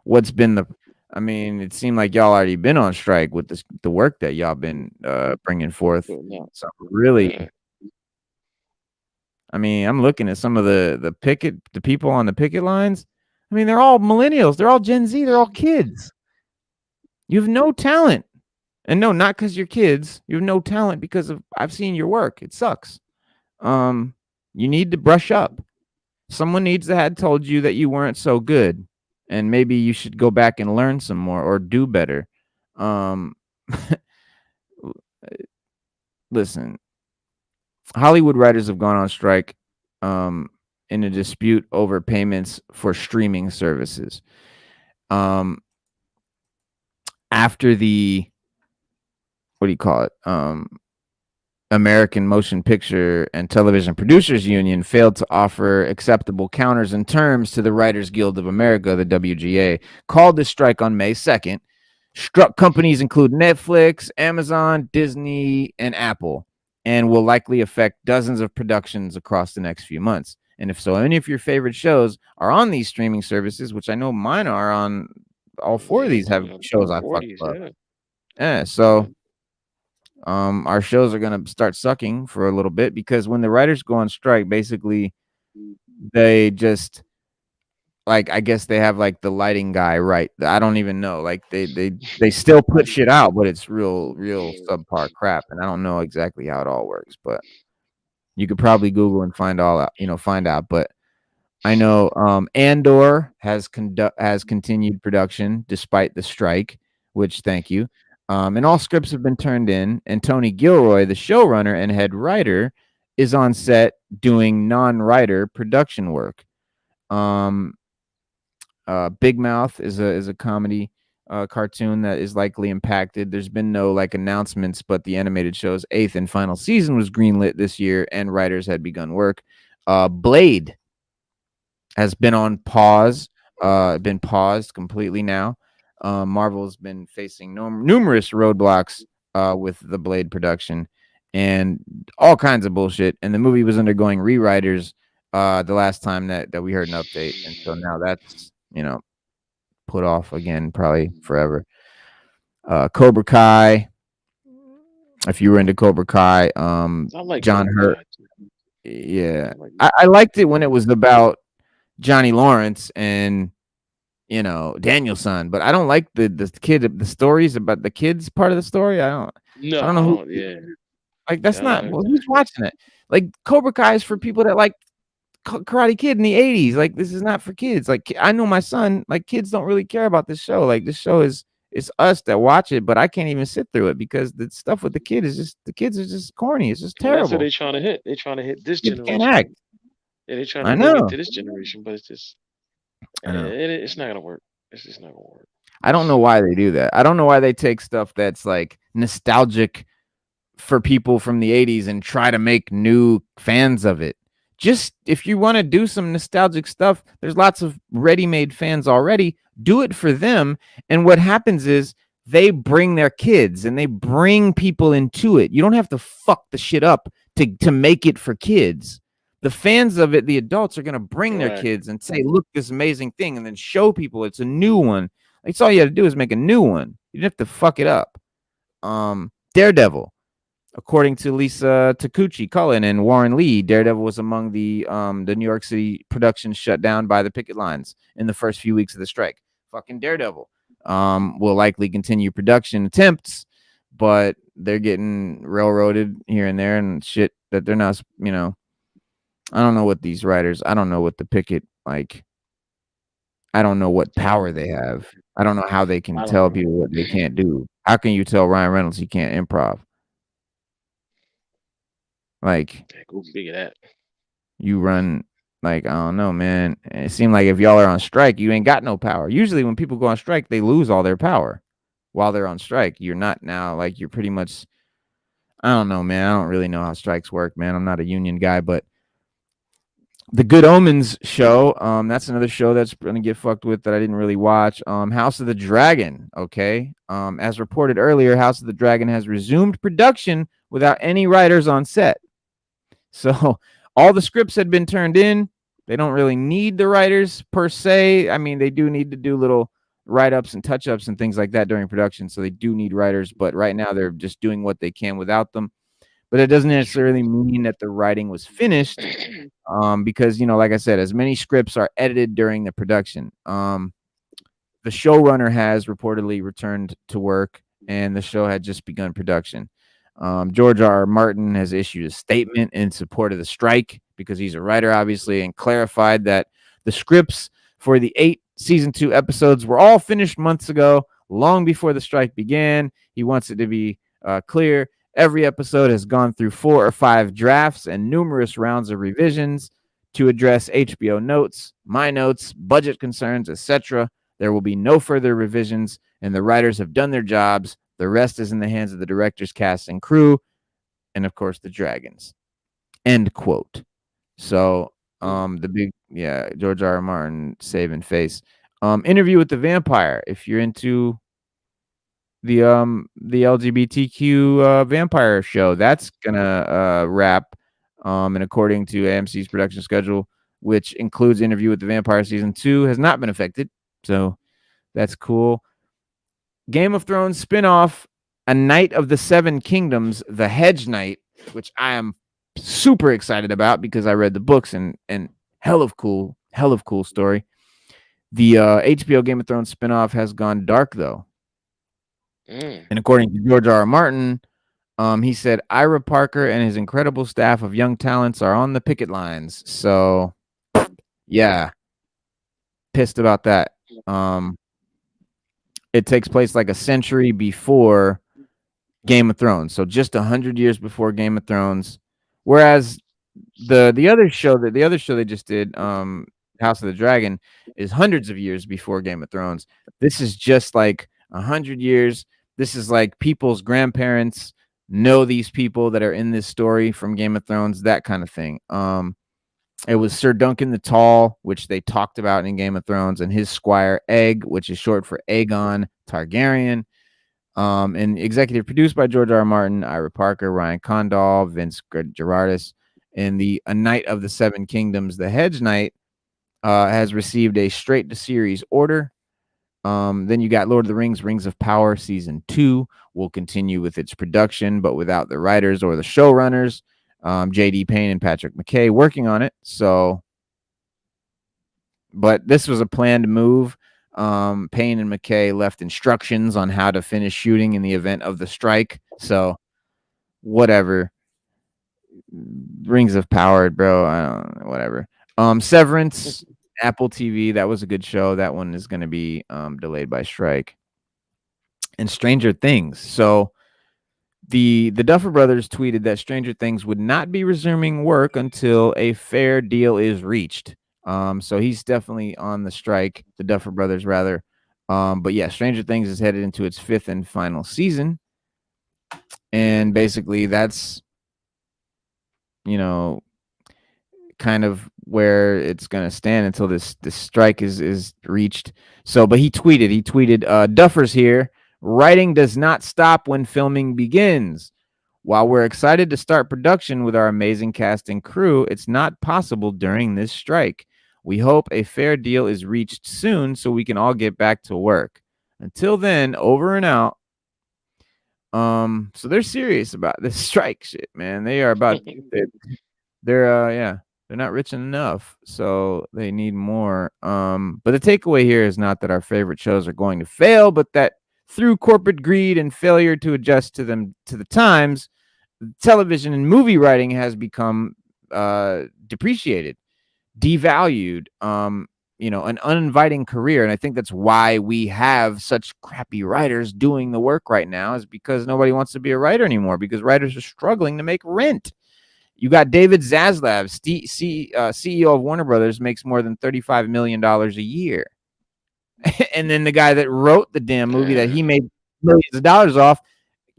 what's been the? I mean, it seemed like y'all already been on strike with the work that y'all been bringing forth. but no. So really, Uh, I mean, I'm looking at some of the people on the picket lines. I mean, they're all millennials. They're all Gen Z. They're all kids. You have no talent, and no, not because you're kids. You have no talent because of I've seen your work. It sucks. Um, you need to brush up. Someone needs to have told you that you weren't so good, and maybe you should go back and learn some more or do better. Um, Listen, Hollywood writers have gone on strike um, in a dispute over payments for streaming services. Um, After the, what do you call it? American Motion Picture and Television Producers Union failed to offer acceptable counters and terms to the Writers Guild of America, the WGA, called this strike on May 2nd. Struck companies include Netflix, Amazon, Disney, and Apple, and will likely affect dozens of productions across the next few months. And if so, any of your favorite shows are on these streaming services, which I know mine are on, all four of yeah, these have mine on shows all I fucking 40s. love. Yeah, Yeah, yeah. so our shows are gonna start sucking for a little bit, because when the writers go on strike, basically they just, like, I guess they have like the lighting guy, right? I don't even know. Like, they still put shit out, but it's real subpar crap, and I don't know exactly how it all works, but you could probably Google and find out. But I know Andor has continued production despite the strike, which, thank you. And all scripts have been turned in, and Tony Gilroy, the showrunner and head writer, is on set doing non-writer production work. Um, Big Mouth is a comedy cartoon that is likely impacted. There's been no like announcements, but the animated show's eighth and final season was greenlit this year, and writers had begun work. Blade has been on pause, been paused completely now. Marvel's been facing numerous roadblocks with the Blade production, and all kinds of bullshit. And the movie was undergoing rewriters the last time that we heard an update, and so now that's put off again probably forever. Cobra Kai. If you were into Cobra Kai, I like John Cobra Hurt. Kai too. Yeah, I like I liked it when it was about Johnny Lawrence and Danielson, but I don't like the stories about the kids part of the story. no, I don't know I who don't. Yeah, like that's yeah, I not heard well, that. who's watching it. Like Cobra Kai is for people that like Karate Kid in the 80s. Like this is not for kids. Like I know my son, like kids don't really care about this show. Like this show is it's us that watch it, but I can't even sit through it because the stuff with the kids are just corny. It's just Well, that's what terrible. they're trying to hit. They're trying to hit this Kids can't generation. act. Yeah, they're trying to I bring it know. to this generation, but it's just I know. it's not gonna work. It's just not gonna work. I don't know why they do that. I don't know why they take stuff that's like nostalgic for people from the 80s and try to make new fans of it. Just if you want to do some nostalgic stuff, there's lots of ready-made fans already. Do it for them. And what happens is they bring their kids and they bring people into it. You don't have to fuck the shit up to make it for kids. The fans of it, the adults, are going to bring their Right. kids and say, look, this amazing thing, and then show people it's a new one. That's all you have to do is make a new one. You don't have to fuck it up. Daredevil. According to Lisa Takuchi Cullen and Warren Lee, Daredevil was among the New York City productions shut down by the picket lines in the first few weeks of the strike. Fucking Daredevil will likely continue production attempts, but they're getting railroaded here and there and shit that they're not. I don't know what these writers. I don't know what the picket like. I don't know what Yeah, power they have. I don't know how they can I don't tell know. people what they can't do. How can you tell Ryan Reynolds he can't improv? Like Yeah, go figure that. you run like I don't know, man. It seemed like if y'all are on strike, you ain't got no power. Usually when people go on strike, they lose all their power while they're on strike. You're not now like you're pretty much I don't know, man. I don't really know how strikes work, man. I'm not a union guy, but the Good Omens show, that's another show that's gonna get fucked with that I didn't really watch. House of the Dragon, okay. As reported earlier, House of the Dragon has resumed production without any writers on set. So all the scripts had been turned in. They don't really need the writers per se. I mean, they do need to do little write-ups and touch-ups and things like that during production. So they do need writers, but right now they're just doing what they can without them. But it doesn't necessarily mean that the writing was finished, because like I said, as many scripts are edited during the production. The showrunner has reportedly returned to work, and the show had just begun production. George R. Martin has issued a statement in support of the strike because he's a writer, obviously, and clarified that the scripts for the 8 season 2 episodes were all finished months ago, long before the strike began. He wants it to be clear. Every episode has gone through 4 or 5 drafts and numerous rounds of revisions to address HBO notes, my notes, budget concerns, etc. There will be no further revisions, and the writers have done their jobs. The rest is in the hands of the directors, cast, and crew, and of course the dragons. End quote. So, the big George R. R. Martin saving face. Interview with the Vampire. If you're into the LGBTQ vampire show, that's gonna wrap. And according to AMC's production schedule, which includes Interview with the Vampire season 2, has not been affected. So that's cool. Game of Thrones spinoff, A Knight of the Seven Kingdoms, The Hedge Knight, which I am super excited about because I read the books and hell of cool story. The HBO Game of Thrones spinoff has gone dark though. And according to George R. R. Martin, he said Ira Parker and his incredible staff of young talents are on the picket lines. So yeah, pissed about that. It takes place like a century before Game of Thrones, so just 100 years before Game of Thrones. Whereas the other show they just did, House of the Dragon, is hundreds of years before Game of Thrones. This is just like 100 years. This is like people's grandparents know these people that are in this story from Game of Thrones, that kind of thing. It was Sir Duncan the Tall, which they talked about in Game of Thrones, and his squire Egg, which is short for Aegon Targaryen. And executive produced by George R. R. Martin, Ira Parker, Ryan Condal, Vince Gerardis. In the A Knight of the Seven Kingdoms, The Hedge Knight has received a straight to series order. Then you got Lord of the Rings, Rings of Power season 2 will continue with its production, but without the writers or the showrunners. J.D. Payne and Patrick McKay working on it. So, but this was a planned move. Payne and McKay left instructions on how to finish shooting in the event of the strike. So, whatever. Rings of Power, bro. I don't know, whatever. Severance, Apple TV. That was a good show. That one is going to be delayed by strike. And Stranger Things. So the Duffer Brothers tweeted that Stranger Things would not be resuming work until a fair deal is reached. So he's definitely on the strike. The Duffer Brothers, rather. But yeah, Stranger Things is headed into its 5th and final season, and basically that's, you know, kind of where it's gonna stand until this strike is reached. So, but he tweeted, Duffer's here. Writing does not stop when filming begins. While we're excited to start production with our amazing cast and crew, it's not possible during this strike. We hope a fair deal is reached soon so we can all get back to work. Until then, over and out. So they're serious about this strike shit, man. They are about they're yeah, they're not rich enough, so they need more. But the takeaway here is not that our favorite shows are going to fail, but that through corporate greed and failure to adjust to the times, television and movie writing has become depreciated, devalued, an uninviting career. And I think that's why we have such crappy writers doing the work right now, is because nobody wants to be a writer anymore, because writers are struggling to make rent. You got David Zaslav, CEO of Warner Brothers, makes more than $35 million a year. And then the guy that wrote the damn movie that he made millions of dollars off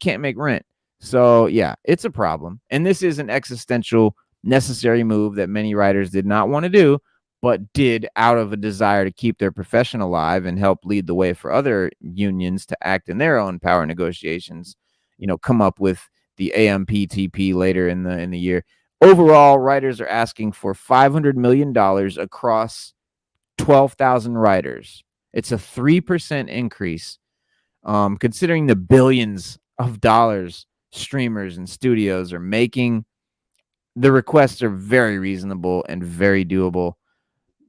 can't make rent. So, yeah, it's a problem. And this is an existential, necessary move that many writers did not want to do, but did out of a desire to keep their profession alive and help lead the way for other unions to act in their own power negotiations, come up with the AMPTP later in the year. Overall, writers are asking for $500 million across 12,000 writers. It's a 3% increase, considering the billions of dollars streamers and studios are making. The requests are very reasonable and very doable.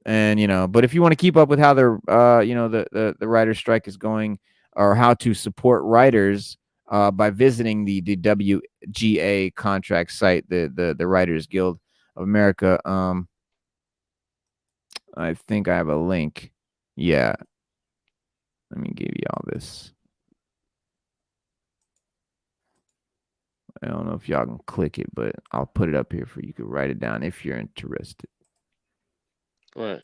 And but if you want to keep up with how the writer strike is going, or how to support writers, by visiting the WGA contract site, the Writers Guild of America. I think I have a link. Yeah, let me give y'all this. I don't know if y'all can click it, but I'll put it up here for you to write it down if you're interested. Right.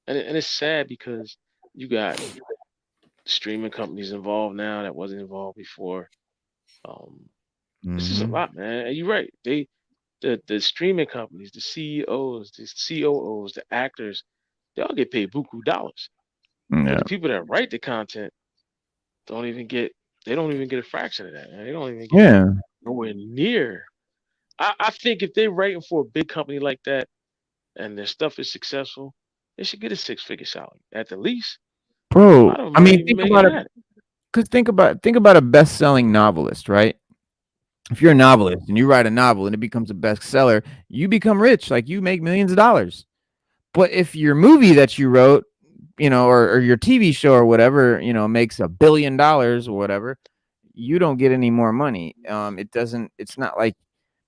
And it's sad because you got streaming companies involved now that wasn't involved before. This is a Mm-hmm. lot, man. And you're right. The streaming companies, the CEOs, the COOs, the actors, they all get paid buku dollars. But Yeah, the people that write the content don't even get they don't even get a fraction of that, man. They don't even get yeah, nowhere near. I think if they're writing for a big company like that and their stuff is successful, they should get a six-figure salary at the least. A bro. lot of them I aren't mean, even making that. think about a best-selling novelist, right? If you're a novelist and you write a novel and it becomes a bestseller, you become rich. Like, you make millions of dollars. But if your movie that you wrote, or your TV show or whatever, makes $1 billion or whatever, you don't get any more money. It's not like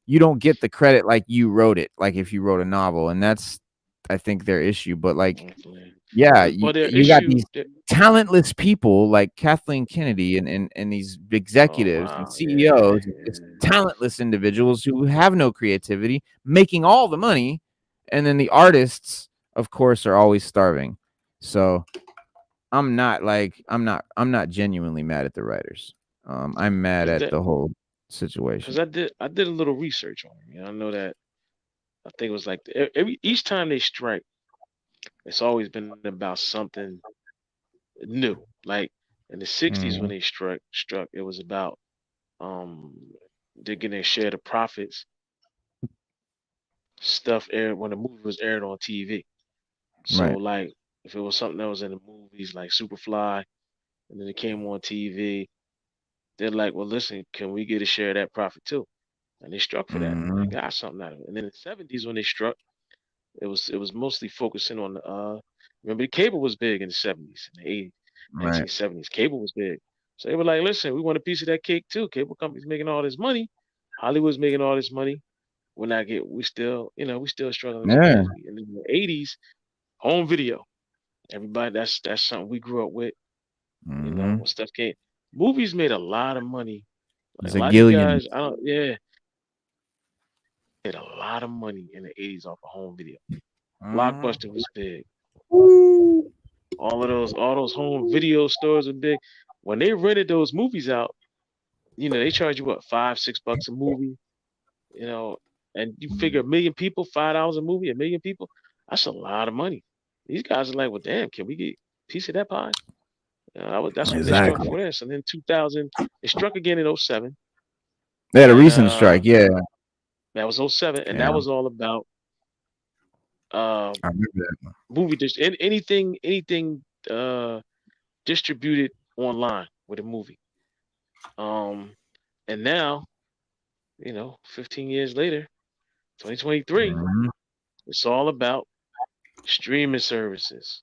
you don't get the credit like you wrote it, like if you wrote a novel. And that's, I think, their issue. But like, Hopefully. yeah, But their you got issue, these talentless people like Kathleen Kennedy and these oh executives and wow, yeah, CEOs, just talentless individuals who have no creativity, making all the money, and then the artists, of course, are always starving. So I'm not genuinely mad at the writers. I'm mad because at that the whole because situation. I did a little research on them. I know that I think it was like every each time they strike, it's always been about something new. Like in the '60s when Mm-hmm. they struck, it was about um they're getting a share of profits, stuff aired when the movie was aired on TV. So Right. like if it was something that was in the movies like Superfly and then it came on TV, they're like, well, listen, can we get a share of that profit too? And they struck for that, and they Mm-hmm. got something out of it. And then in the '70s when they struck, it was mostly focusing on the remember the cable was big in the '70s and the '80s, Right. 1970s. Cable was big. So they were like, listen, we want a piece of that cake too. Cable companies making all this money. Hollywood's making all this money. We're not get we still, we still struggling Yeah. financially. And in the '80s, home video. Everybody that's something we grew up with, Mm-hmm. when stuff came. Movies made a lot of money. Like a lot of you guys, I Zagillions. don't yeah, made a lot of money in the '80s off of home video. Mm-hmm. Blockbuster was big. Woo. All those home video stores are big. When they rented those movies out, they charge you what, $5, $6 a movie, you know, and you figure a million people, $5 a movie, a million people, that's a lot of money. These guys are like, well, damn, can we get a piece of that pie? That's when they struck Exactly. for this. And then 2000, they struck again in '07. They had a And recent strike. Yeah. that was '07. And that Yeah. was all about uh I remember that. anything distributed online with a movie. Um, and now, 15 years later, 2023, Mm-hmm. it's all about streaming services.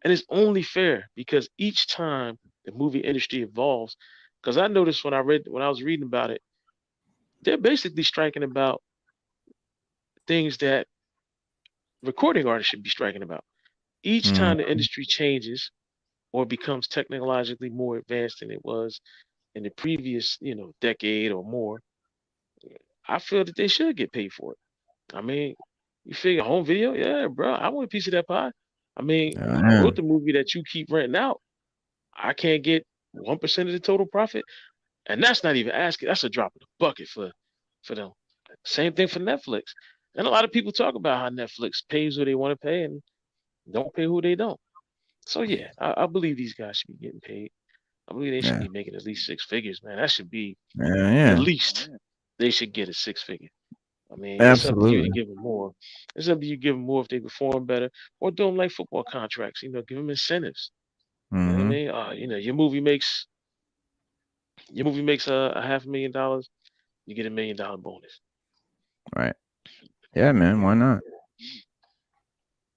And it's only fair because each time the movie industry evolves, because I noticed when I was reading about it, they're basically striking about things that recording artists should be striking about. Each time the Mm-hmm. industry changes or becomes technologically more advanced than it was in the previous, decade or more, I feel that they should get paid for it. I mean, you figure home video, yeah, bro. I want a piece of that pie. I mean, I Yeah. wrote the movie that you keep renting out. I can't get 1% of the total profit, and that's not even asking. That's a drop in the bucket for them. Same thing for Netflix. And a lot of people talk about how Netflix pays who they want to pay and don't pay who they don't. So yeah, I believe these guys should be getting paid. I believe they should Yeah. be making at least six figures, man. That should be Yeah. the Yeah. least they should get a six figure. I mean, it's up to you to Absolutely. give them more. It's up to you to give them more if they perform better, or do them like football contracts. Give them incentives. You know what I Mm-hmm. mean? Your movie makes a $500,000. You get $1 million bonus. Right. Yeah, man. Why Yeah, not?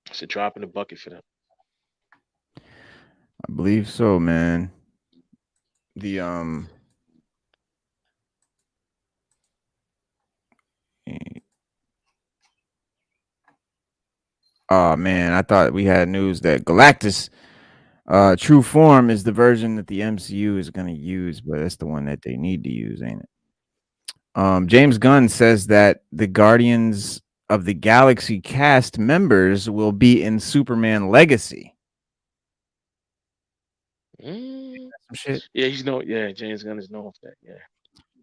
it's a drop in the bucket for them. I believe so, man. The oh man, I thought we had news that Galactus True Form is the version that the MCU is gonna use, but that's the one that they need to use, ain't it? James Gunn says that the Guardians of the Galaxy cast members will be in Superman Legacy. Mm, Some shit. yeah, he's known. Yeah, James Gunn is known for that. Yeah.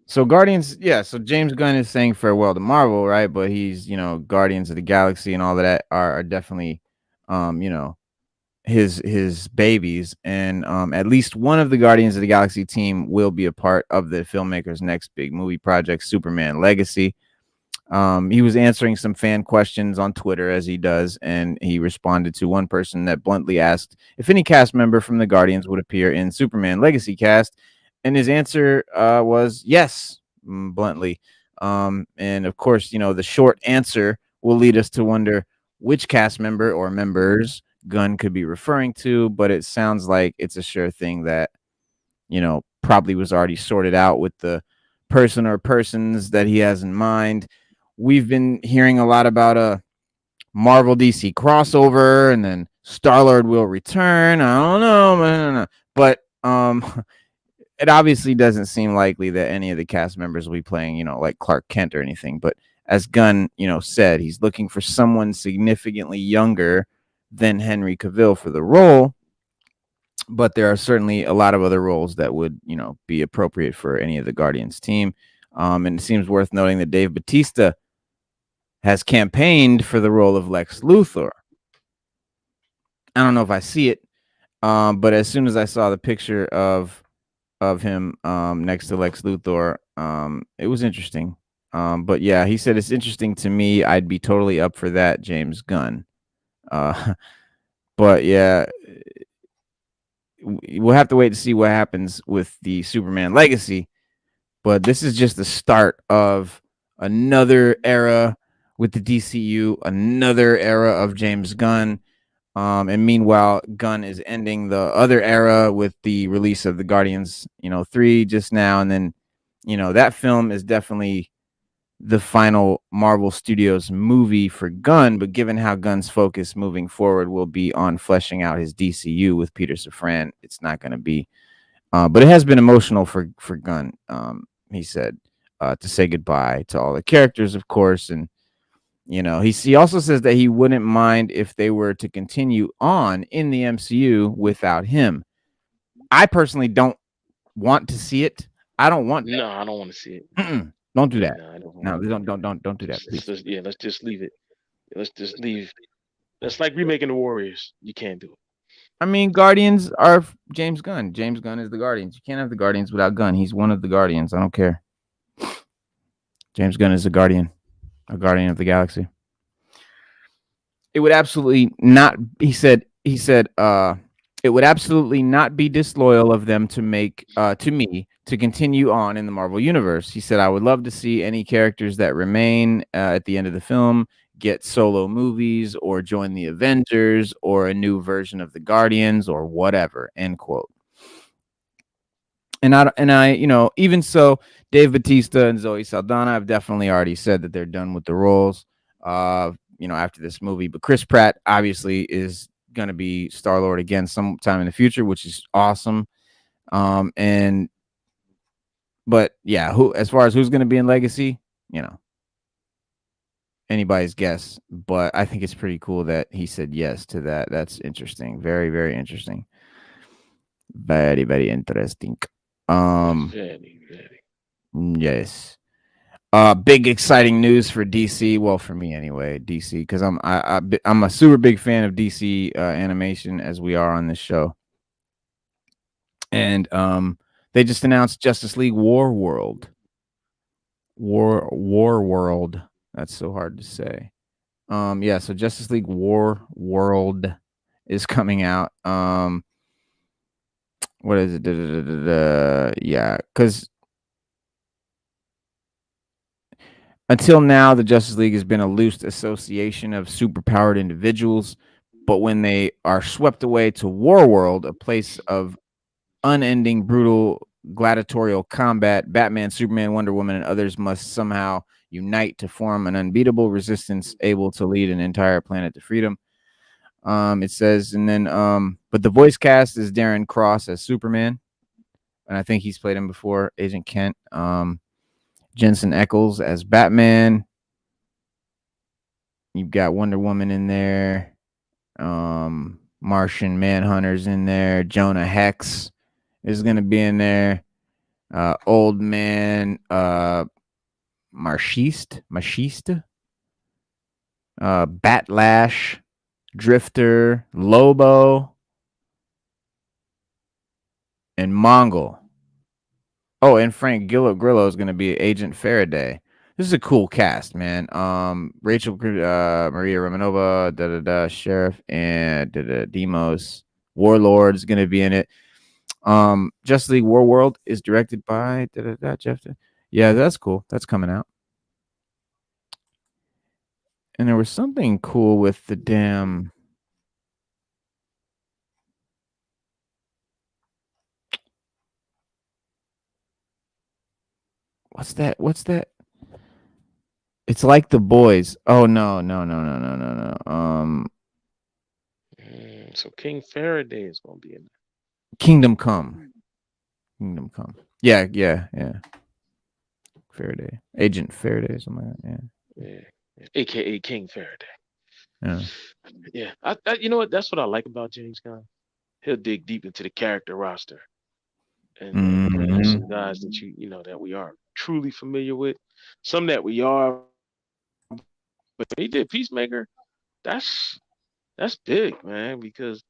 So Guardians, yeah. So James Gunn is saying farewell to Marvel, right? But he's, Guardians of the Galaxy and all of that are definitely, um, you know, his babies, and at least one of the Guardians of the Galaxy team will be a part of the filmmaker's next big movie project, Superman Legacy. He was answering some fan questions on Twitter as he does, and he responded to one person that bluntly asked if any cast member from the Guardians would appear in Superman Legacy cast, and his answer was yes, bluntly. And of course, the short answer will lead us to wonder which cast member or members Gunn could be referring to, but it sounds like it's a sure thing that probably was already sorted out with the person or persons that he has in mind. We've been hearing a lot about a Marvel DC crossover, and then Star-Lord will return. I don't know, man. But it obviously doesn't seem likely that any of the cast members will be playing, like Clark Kent or anything. But as Gunn, said, he's looking for someone significantly younger than Henry Cavill for the role. But there are certainly a lot of other roles that would, be appropriate for any of the Guardians team. And it seems worth noting that Dave Bautista has campaigned for the role of Lex Luthor. I don't know if I see it. But as soon as I saw the picture of him next to Lex Luthor, it was interesting. But yeah, he said it's interesting to me. I'd be totally up for that, James Gunn. Uh, but yeah, we'll have to wait to see what happens with the Superman legacy. But this is just the start of another era with the DCU, another era of James Gunn. And meanwhile, Gunn is ending the other era with the release of the Guardians, 3 just now. And then, that film is definitely the final Marvel Studios movie for Gunn. But given how Gunn's focus moving forward will be on fleshing out his DCU with Peter Safran, it's not going to be. But it has been emotional for Gunn. He said to say goodbye to all the characters, of course, and he also says that he wouldn't mind if they were to continue on in the MCU without him. I personally don't want to see it. I don't want No, I don't want to see it. that. Don't do that. No, I don't want No, it. don't do that, please. Yeah, let's just leave it. Let's just leave. That's like remaking the Warriors. You can't do it. I mean, Guardians are James Gunn. James Gunn is the Guardians. You can't have the Guardians without Gunn. He's one of the Guardians. I don't care. James Gunn is a Guardian of the Galaxy. It would absolutely not. He said it would absolutely not be disloyal of them to make to me to continue on in the Marvel universe. He said I would love to see any characters that remain at the end of the film get solo movies or join the Avengers or a new version of the Guardians or whatever. End quote. And I, even so, Dave Bautista and Zoe Saldana have definitely already said that they're done with the roles. After this movie. But Chris Pratt obviously is going to be Star Lord again sometime in the future, which is awesome. And but yeah, who as far as who's going to be in Legacy, anybody's guess. But I think it's pretty cool that he said yes to that. That's interesting. Very, very interesting. Very, very interesting. Very, very. Yes. Big exciting news for DC. Well, for me anyway, DC, because I'm a super big fan of DC animation, as we are on this show. And they just announced Justice League War World. War World. That's so hard to say. Yeah. So Justice League War World is coming out. What is it? Yeah, because until now, the Justice League has been a loose association of superpowered individuals, but when they are swept away to War World, a place of unending, brutal, gladiatorial combat, Batman, Superman, Wonder Woman, and others must somehow unite to form an unbeatable resistance able to lead an entire planet to freedom. It says, and then, but the voice cast is Darren Cross as Superman, and I think he's played him before, Agent Kent. Jensen Ackles as Batman. You've got Wonder Woman in there. Martian Manhunter's in there. Jonah Hex is going to be in there. Old Man Machiste. Batlash. Drifter. Lobo. And Mongol. Oh, and Frank Grillo is going to be Agent Faraday. This is a cool cast, man. Rachel Maria Romanova, Sheriff, and Demos. Warlord's going to be in it. Justice League War World is directed by Jeff. Yeah, that's cool. That's coming out. And there was something cool with the damn. What's that? It's like The Boys. Oh no. So King Faraday is gonna be in Kingdom Come. Yeah. Faraday. Agent Faraday, something like that. there. Yeah. AKA King Faraday. Yeah. Yeah. You know what? That's what I like about James Gunn. He'll dig deep into the character roster and bring in some guys that that we are truly familiar with. Some that we are, but he did Peacemaker. That's big, man, because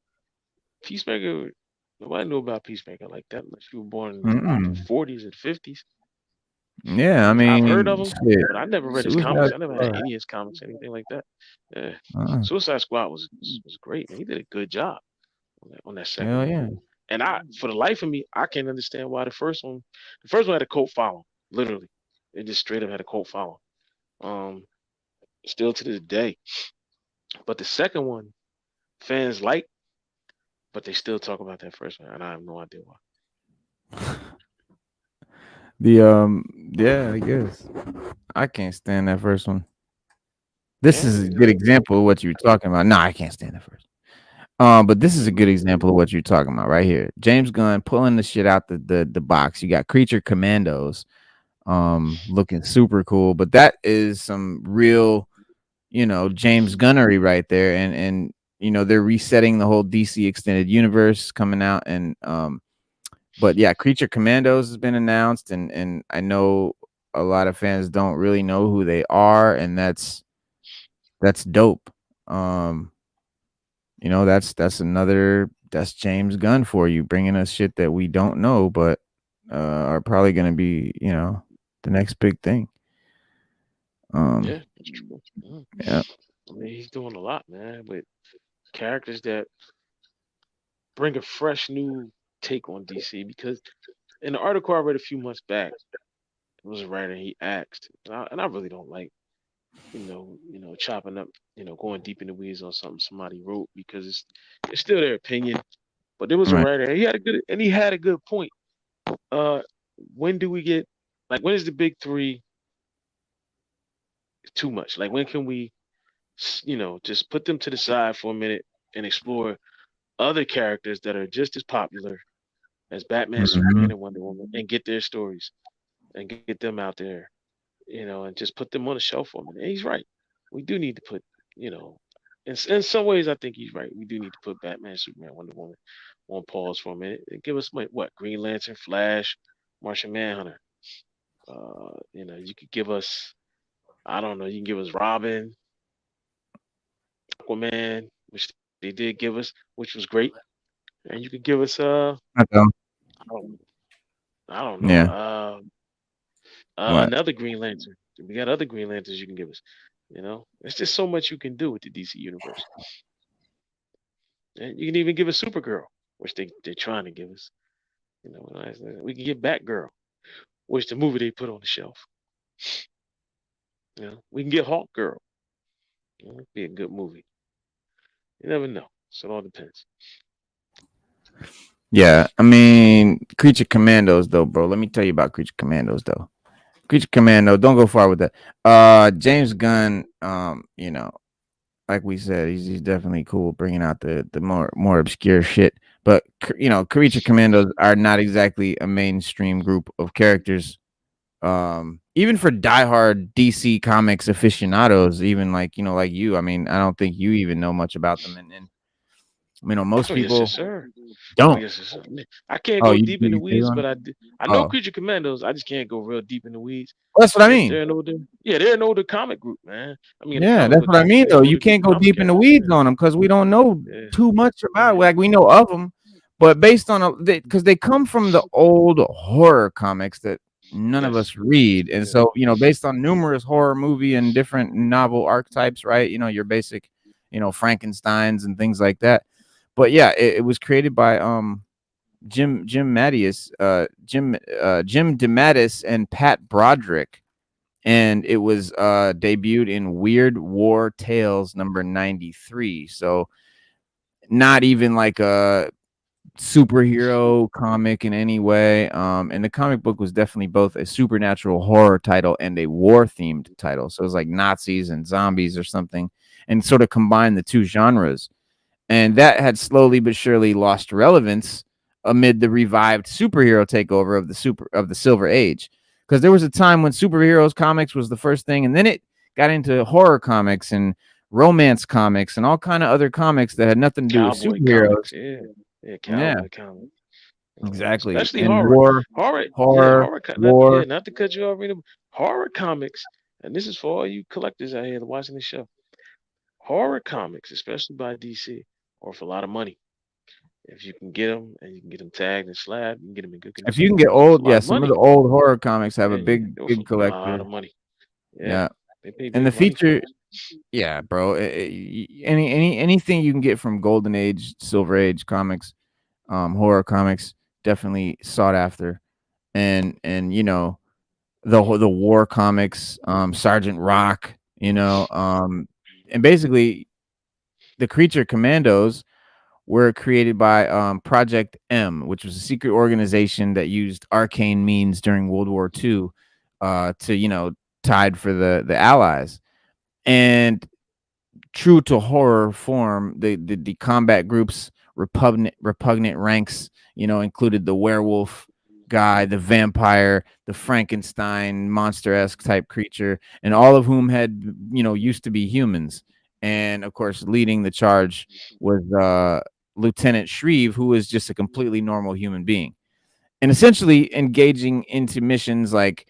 Peacemaker. Nobody knew about Peacemaker like that unless you were born in the Mm-mm. 40s and 50s. Yeah, I I've heard mean, of him, shit. but I never read his Suicide comics. I never had Squad. any of his comics, anything like that. Yeah. Uh, Suicide Squad was great, man. He did a good job on that second hell one. yeah. And for the life of me, I can't understand why the first one had a cult following. Literally, it just straight up had a cult following. Um, Still to this day. But the second one, fans like, but they still talk about that first one, and I have no idea why. The yeah, I guess I can't stand that first one. This Yeah, is a me good neither. example of what you're talking about. No, I can't stand that first. But this is a good example of what you're talking about right here. James Gunn pulling the shit out the box. You got Creature Commandos, looking super cool. But that is some real, James Gunnery right there. And they're resetting the whole DC extended universe coming out. And but yeah, Creature Commandos has been announced, and I know a lot of fans don't really know who they are, and that's dope. Um, that's James Gunn for you, bringing us shit that we don't know, but are probably gonna be, the next big thing. Um, Yeah, that's true. Mhm. yeah. I mean, he's doing a lot, man, with characters that bring a fresh new take on DC. Because in the article I read a few months back, it was a writer he asked, and I really don't like, chopping up, going deep in the weeds on something somebody wrote because it's still their opinion. But there was a Right. writer, he had a good point. Uh, when do we get like when is the big three too much? Like when can we, just put them to the side for a minute and explore other characters that are just as popular as Batman, Superman, Mhm. and Wonder Woman, and get their stories and get them out there, and just put them on the shelf for a minute. And he's right. We do need to put, you know, in some ways, I think he's right. We do need to put Batman, Superman, Wonder Woman on pause for a minute and give us what Green Lantern, Flash, Martian Manhunter. You could give us, I don't know, you can give us Robin, Aquaman, which they did give us, which was great, and you could give us Okay. I don't, I don't know, Yeah. What? another Green Lantern. We got other Green Lanterns you can give us. There's just so much you can do with the DC universe. And you can even give us Supergirl, which they're trying to give us. We can get Batgirl, which the movie they put on the shelf. We can get Hawk Girl. It'd be a good movie. You never know. So it all depends. Yeah. I mean, Creature Commandos though, bro. Let me tell you about Creature Commandos though. Creature Commando. Don't go far with that. James Gunn. Like we said, he's definitely cool bringing out the more obscure shit. But Creature Commandos are not exactly a mainstream group of characters. Even for diehard DC Comics aficionados, even like you. I mean, I don't think you even know much about them, and most Oh yes, yes, people sir. Oh don't. yes, yes, sir. I can't Oh, go you deep in the you weeds, do? but I know Oh, Creature Commandos. I just can't go real deep in the weeds. that's what I mean. They're an older comic group, man. I mean, a Yeah, comic that's book what I group. mean, They're an though. You older group can't of go comic deep in the characters. weeds on them because we don't know Yeah, too much about it. yeah, Like we know of them, but based on because they come from the old horror comics that none of yes, us read, and yeah, so based on numerous horror movie and different novel archetypes, right? Your basic, Frankenstein's and things like that. But yeah, it was created by Jim Mattias, Jim DeMatteis and Pat Broderick, and it was debuted in Weird War Tales number 93. So not even like a superhero comic in any way. And the comic book was definitely both a supernatural horror title and a war themed title. So it was like Nazis and zombies or something, and sort of combined the two genres. And that had slowly but surely lost relevance amid the revived superhero takeover of the Silver Age. Because there was a time when superheroes comics was the first thing, and then it got into horror comics and romance comics and all kind of other comics that had nothing to do with cowboy superheroes. comics. Yeah, yeah, Yeah, cowboy comics. exactly. Especially And horror. Horror, yeah, horror, war. not to cut you off, Rita, horror comics, and this is for all you collectors out here watching the show. Horror comics, especially by DC, are for a lot of money. If you can get them and you can get them tagged and slabbed, you can get them in good If you condition. can get You can get a old, lot yeah, of some of the money. old horror comics have a Yeah, you can big go for big a lot collector. of money. Yeah, Yeah, they pay and the big money for feature, those. yeah, bro. Anything you can get from Golden Age, Silver Age comics, horror comics, definitely sought after. And the war comics, Sergeant Rock, and basically the Creature Commandos were created by Project M, which was a secret organization that used arcane means during World War II to tide for the Allies. And true to horror form, the combat group's repugnant ranks, included the werewolf guy, the vampire, the Frankenstein monster-esque type creature, and all of whom had used to be humans. And of course, leading the charge was Lieutenant Shreve, who was just a completely normal human being, and essentially engaging into missions like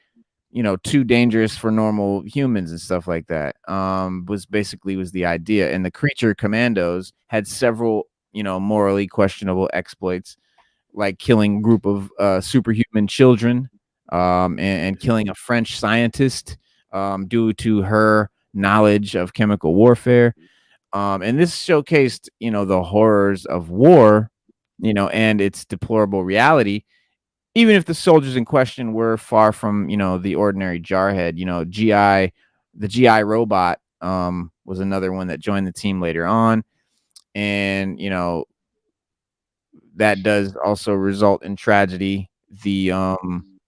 too dangerous for normal humans and stuff like that. Was the idea. And the Creature Commandos had several morally questionable exploits, like killing a group of superhuman children, and killing a French scientist due to her knowledge of chemical warfare. And this showcased the horrors of war, and its deplorable reality, even if the soldiers in question were far from the ordinary jarhead. The GI robot was another one that joined the team later on, and that does also result in tragedy. The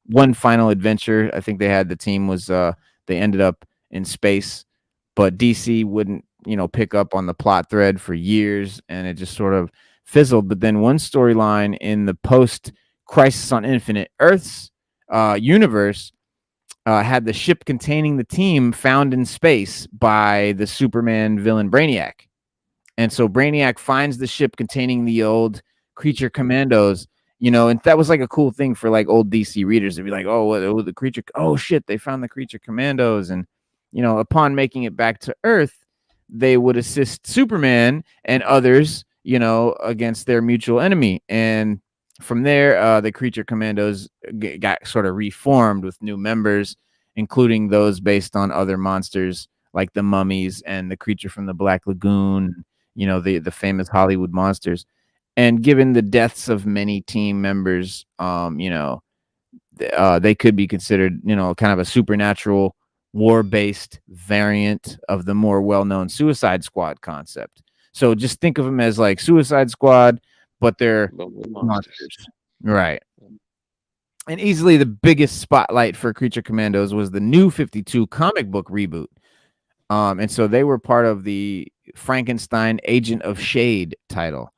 one final adventure I think they had, the team was they ended up in space, but DC wouldn't pick up on the plot thread for years, and it just sort of fizzled. But then one storyline in the post Crisis on Infinite Earths universe had the ship containing the team found in space by the Superman villain Brainiac. And so Brainiac finds the ship containing the old Creature Commandos, and that was like a cool thing for like old DC readers to be like, oh, the creature, oh shit, they found the Creature Commandos. And upon making it back to Earth, they would assist Superman and others, against their mutual enemy. And from there, the Creature Commandos got sort of reformed with new members, including those based on other monsters like the mummies and the creature from the Black Lagoon, the famous Hollywood monsters. And given the deaths of many team members, they could be considered, kind of a supernatural war-based variant of the more well-known Suicide Squad concept. So just think of them as like Suicide Squad, but they're But with monsters. monsters, right? And easily the biggest spotlight for Creature Commandos was the New 52 comic book reboot. And so they were part of the Frankenstein Agent of Shade title.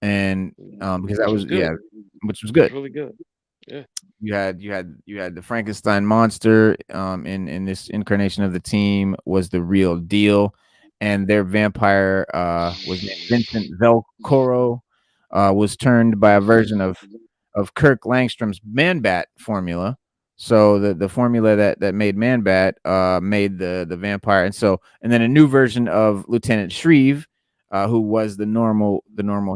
And because that Which was was, good. yeah, which was It was good. really good. Yeah. You had the Frankenstein monster in this incarnation of the team was the real deal, and their vampire was named Vincent Velcoro, was turned by a version of Kirk Langstrom's Man-Bat formula. So the formula that made Man-Bat made the vampire. And then a new version of Lieutenant Shreve, who was the normal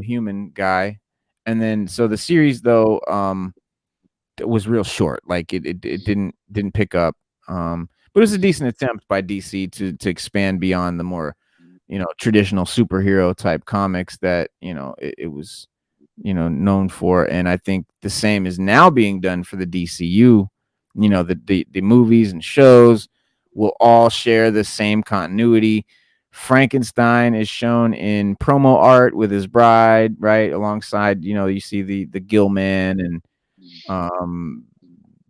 human guy. And then so the series, though, was real short. Like it didn't pick up. But it was a decent attempt by DC to expand beyond the more traditional superhero type comics that it was known for. And I think the same is now being done for the DCU. The movies and shows will all share the same continuity. Frankenstein is shown in promo art with his bride, right alongside. You see the Gill Man and um,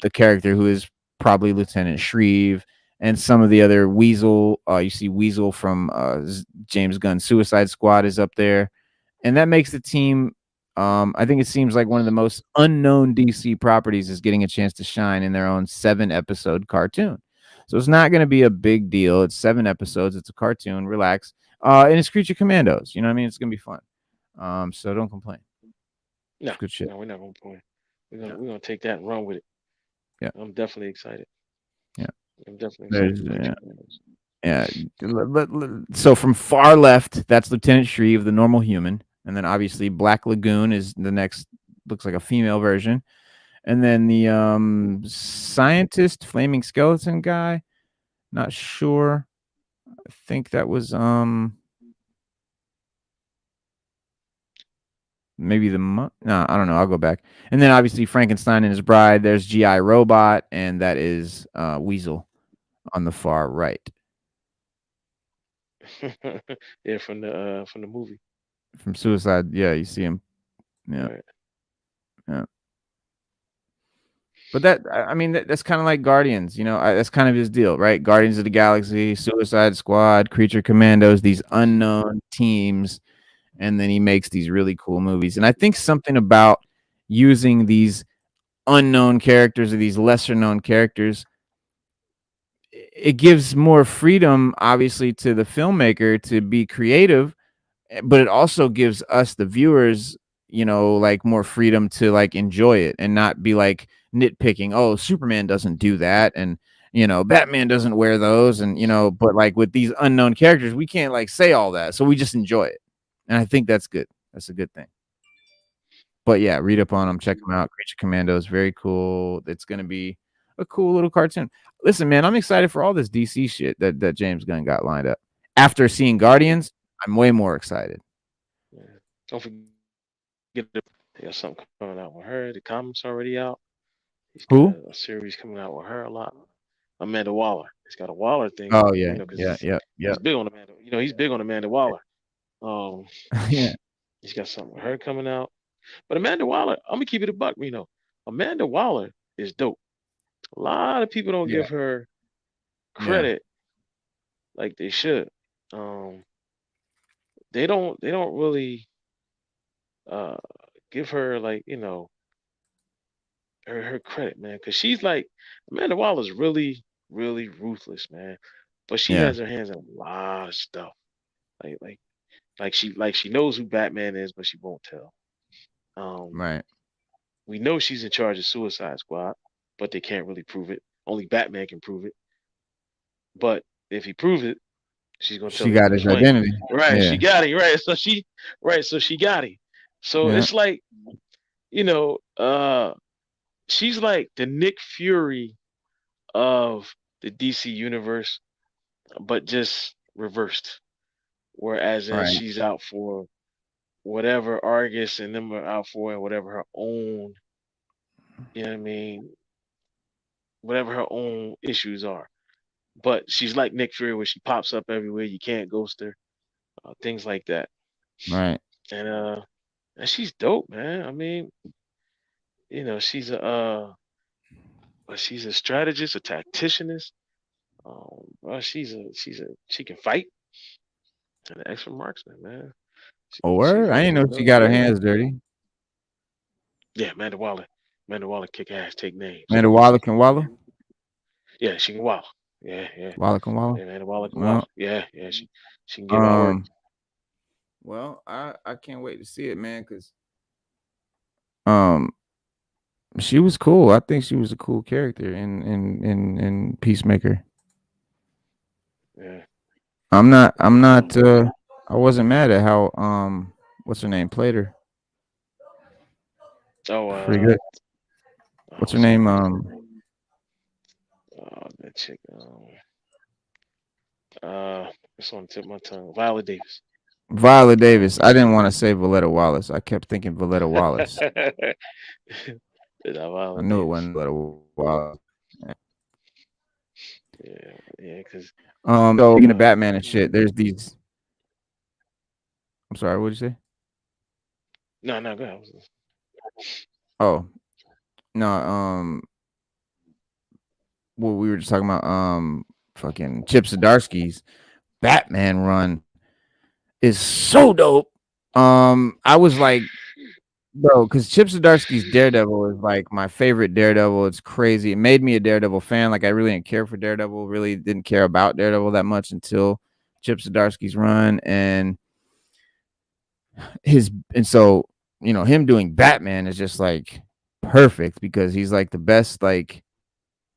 the character who is probably Lieutenant Shreve, and some of the other Weasel. You see Weasel from James Gunn's Suicide Squad is up there, and that makes the team. I think it seems like one of the most unknown DC properties is getting a chance to shine in their own 7-episode cartoon. So it's not going to be a big deal. It's 7 episodes. It's a cartoon. Relax. And it's Creature Commandos. You know what I mean? It's going to be fun. So don't complain. No, It's good shit. no, we're not gonna play. Yeah. We're gonna take that and run with it. Yeah. I'm definitely excited. Yeah. I'm definitely excited There's for Creature Commandos. yeah. So from far left, that's Lieutenant Shreve, the normal human. And then obviously Black Lagoon is the next, looks like a female version. And then the scientist flaming skeleton guy, not sure. I think that was maybe no, I don't know. I'll go back. And then obviously Frankenstein and his bride. There's GI Robot, and that is Weasel on the far right Yeah, from the movie. from Suicide. Yeah, you see him. Yeah, Right. yeah. But that, I mean, that's kind of like Guardians. That's kind of his deal, right? Guardians of the Galaxy, Suicide Squad, Creature Commandos, these unknown teams, and then he makes these really cool movies. And I think something about using these unknown characters or these lesser known characters, it gives more freedom, obviously, to the filmmaker to be creative, but it also gives us, the viewers, like more freedom to like enjoy it and not be like nitpicking. Oh, Superman doesn't do that, and Batman doesn't wear those, and but like with these unknown characters, we can't like say all that, so we just enjoy it, and I think that's good. That's a good thing. But yeah, read up on them, check them out. Creature Commandos, very cool. It's gonna be a cool little cartoon. Listen, man, I'm excited for all this DC shit that James Gunn got lined up. After seeing Guardians, I'm way more excited. Yeah. Don't forget, they got something coming out with her. The comics already out. He's got Who? a series coming out with her a lot. Amanda Waller. He's got a Waller thing, Oh yeah, because yeah, he's yeah, yeah, he's big on Amanda. He's big on Amanda Waller. Um, yeah, he's got something with her coming out. But Amanda Waller, I'm gonna keep it a buck, Amanda Waller is dope. A lot of people don't yeah, give her yeah, credit like they should. Um, they don't really uh give her, like, her credit, man, because she's like, Amanda Waller's really, really ruthless, man. But she yeah. has her hands in a lot of stuff. Like like she knows who Batman is, but she won't tell. Um, Right, we know she's in charge of Suicide Squad, but they can't really prove it. Only Batman can prove it. But if he proves it, she's gonna tell she it got to his Flame. identity. Right, Yeah, she got it. So she got it. So yeah, it's like, you know, uh, she's like the Nick Fury of the DC universe, but just reversed. Whereas in right, she's out for whatever Argus and them are out for, and whatever her own, you know what I mean, whatever her own issues are. But she's like Nick Fury, where she pops up everywhere. You can't ghost her, things like that. right, And she's dope, man. I mean, she's a strategist, a tacticianist. Well, she can fight, and an excellent marksman, man. She's or I one didn't of know she got her yeah, hands dirty. yeah. Amanda Waller kick ass, take names. Amanda Waller can Waller. Yeah, she can wall. Yeah, yeah, Waller can Waller. yeah. Amanda Waller can wall. Well, Yeah, yeah. She can give out work. um, I can't wait to see it, man, because um, she was cool. I think she was a cool character in Peacemaker. Yeah. I'm not I wasn't mad at how what's her name played her. Oh, Pretty good. What's her what's her name? name? That chick. It's on the tip of my tongue. Viola Davis. Viola Davis. Um, I didn't want to say Valletta Wallace. I kept thinking Valletta Wallace. I Viola knew it Davis. wasn't Valletta Wallace. Yeah, yeah. Because So speaking of uh, Batman and shit, there's these. I'm sorry. What did you say? no, no, go ahead. Oh no. What we were just talking about. Fucking Chip Zdarsky's Batman run is so dope. I was like, bro, because Chip Zdarsky's Daredevil is like my favorite Daredevil. It's crazy. It made me a Daredevil fan. Like I really didn't care for Daredevil. Really didn't care about Daredevil that much until Chip Zdarsky's run and so him doing Batman is just like perfect because he's like the best like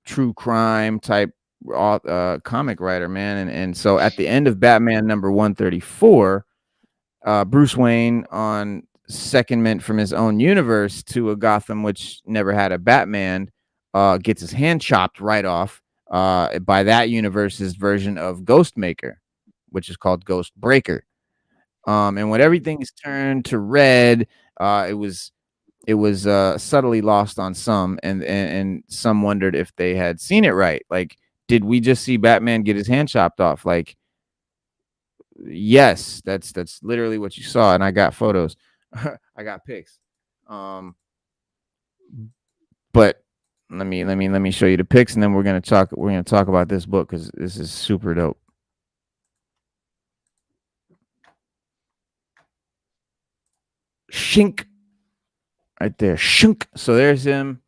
true crime type comic writer, man. And so at the end of Batman number 134. Bruce Wayne on secondment from his own universe to a Gotham which never had a Batman, gets his hand chopped right off by that universe's version of Ghostmaker, which is called Ghost Breaker. And when everything is turned to red, it was subtly lost on some, and some wondered if they had seen it right. Like, did we just see Batman get his hand chopped off? Like, yes, that's literally what you saw, and I got photos. I got pics. But let me show you the pics, and then we're gonna talk about this book because this is super dope. Shink, right there, shink. So there's him.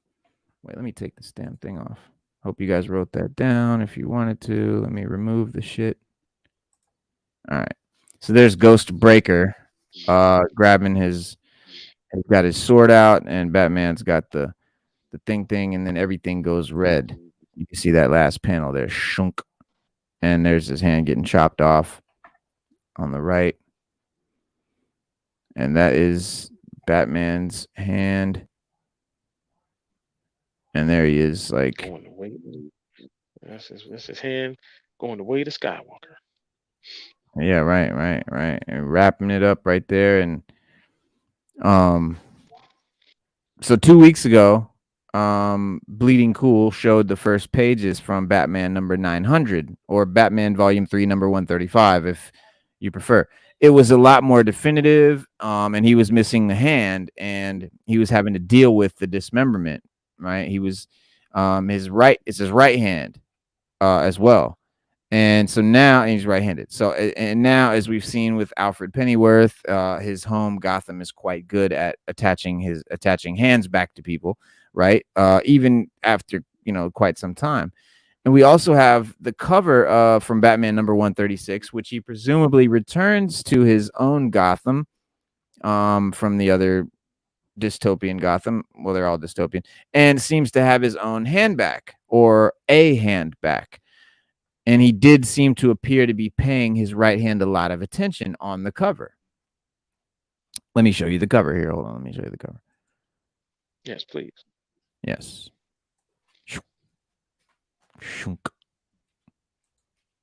Wait, let me take this damn thing off. Hope you guys wrote that down if you wanted to. Let me remove the shit. All right. So there's Ghost Breaker, grabbing he's got his sword out, and Batman's got the thing, and then everything goes red. You can see that last panel there, shunk, and there's his hand getting chopped off on the right, and that is Batman's hand, and there he is, like, Going the way. That's his hand going the way to Skywalker. yeah, right, and wrapping it up right there, and um, so 2 weeks ago, Bleeding Cool showed the first pages from Batman number 900, or Batman Volume 3, number 135, if you prefer. It was a lot more definitive, and he was missing the hand, and he was having to deal with the dismemberment, right? He was, it's his right hand, as well. And so now, and he's right-handed. So, and now, as we've seen with Alfred Pennyworth, his home Gotham is quite good at attaching hands back to people, right? Even after quite some time. And we also have the cover from Batman number 136, which he presumably returns to his own Gotham, from the other dystopian Gotham. Well, they're all dystopian, and seems to have his own hand back, or a hand back. And he did seem to appear to be paying his right hand a lot of attention on the cover. Let me show you the cover here. Hold on. Let me show you the cover. Yes, please. Yes. Shunk.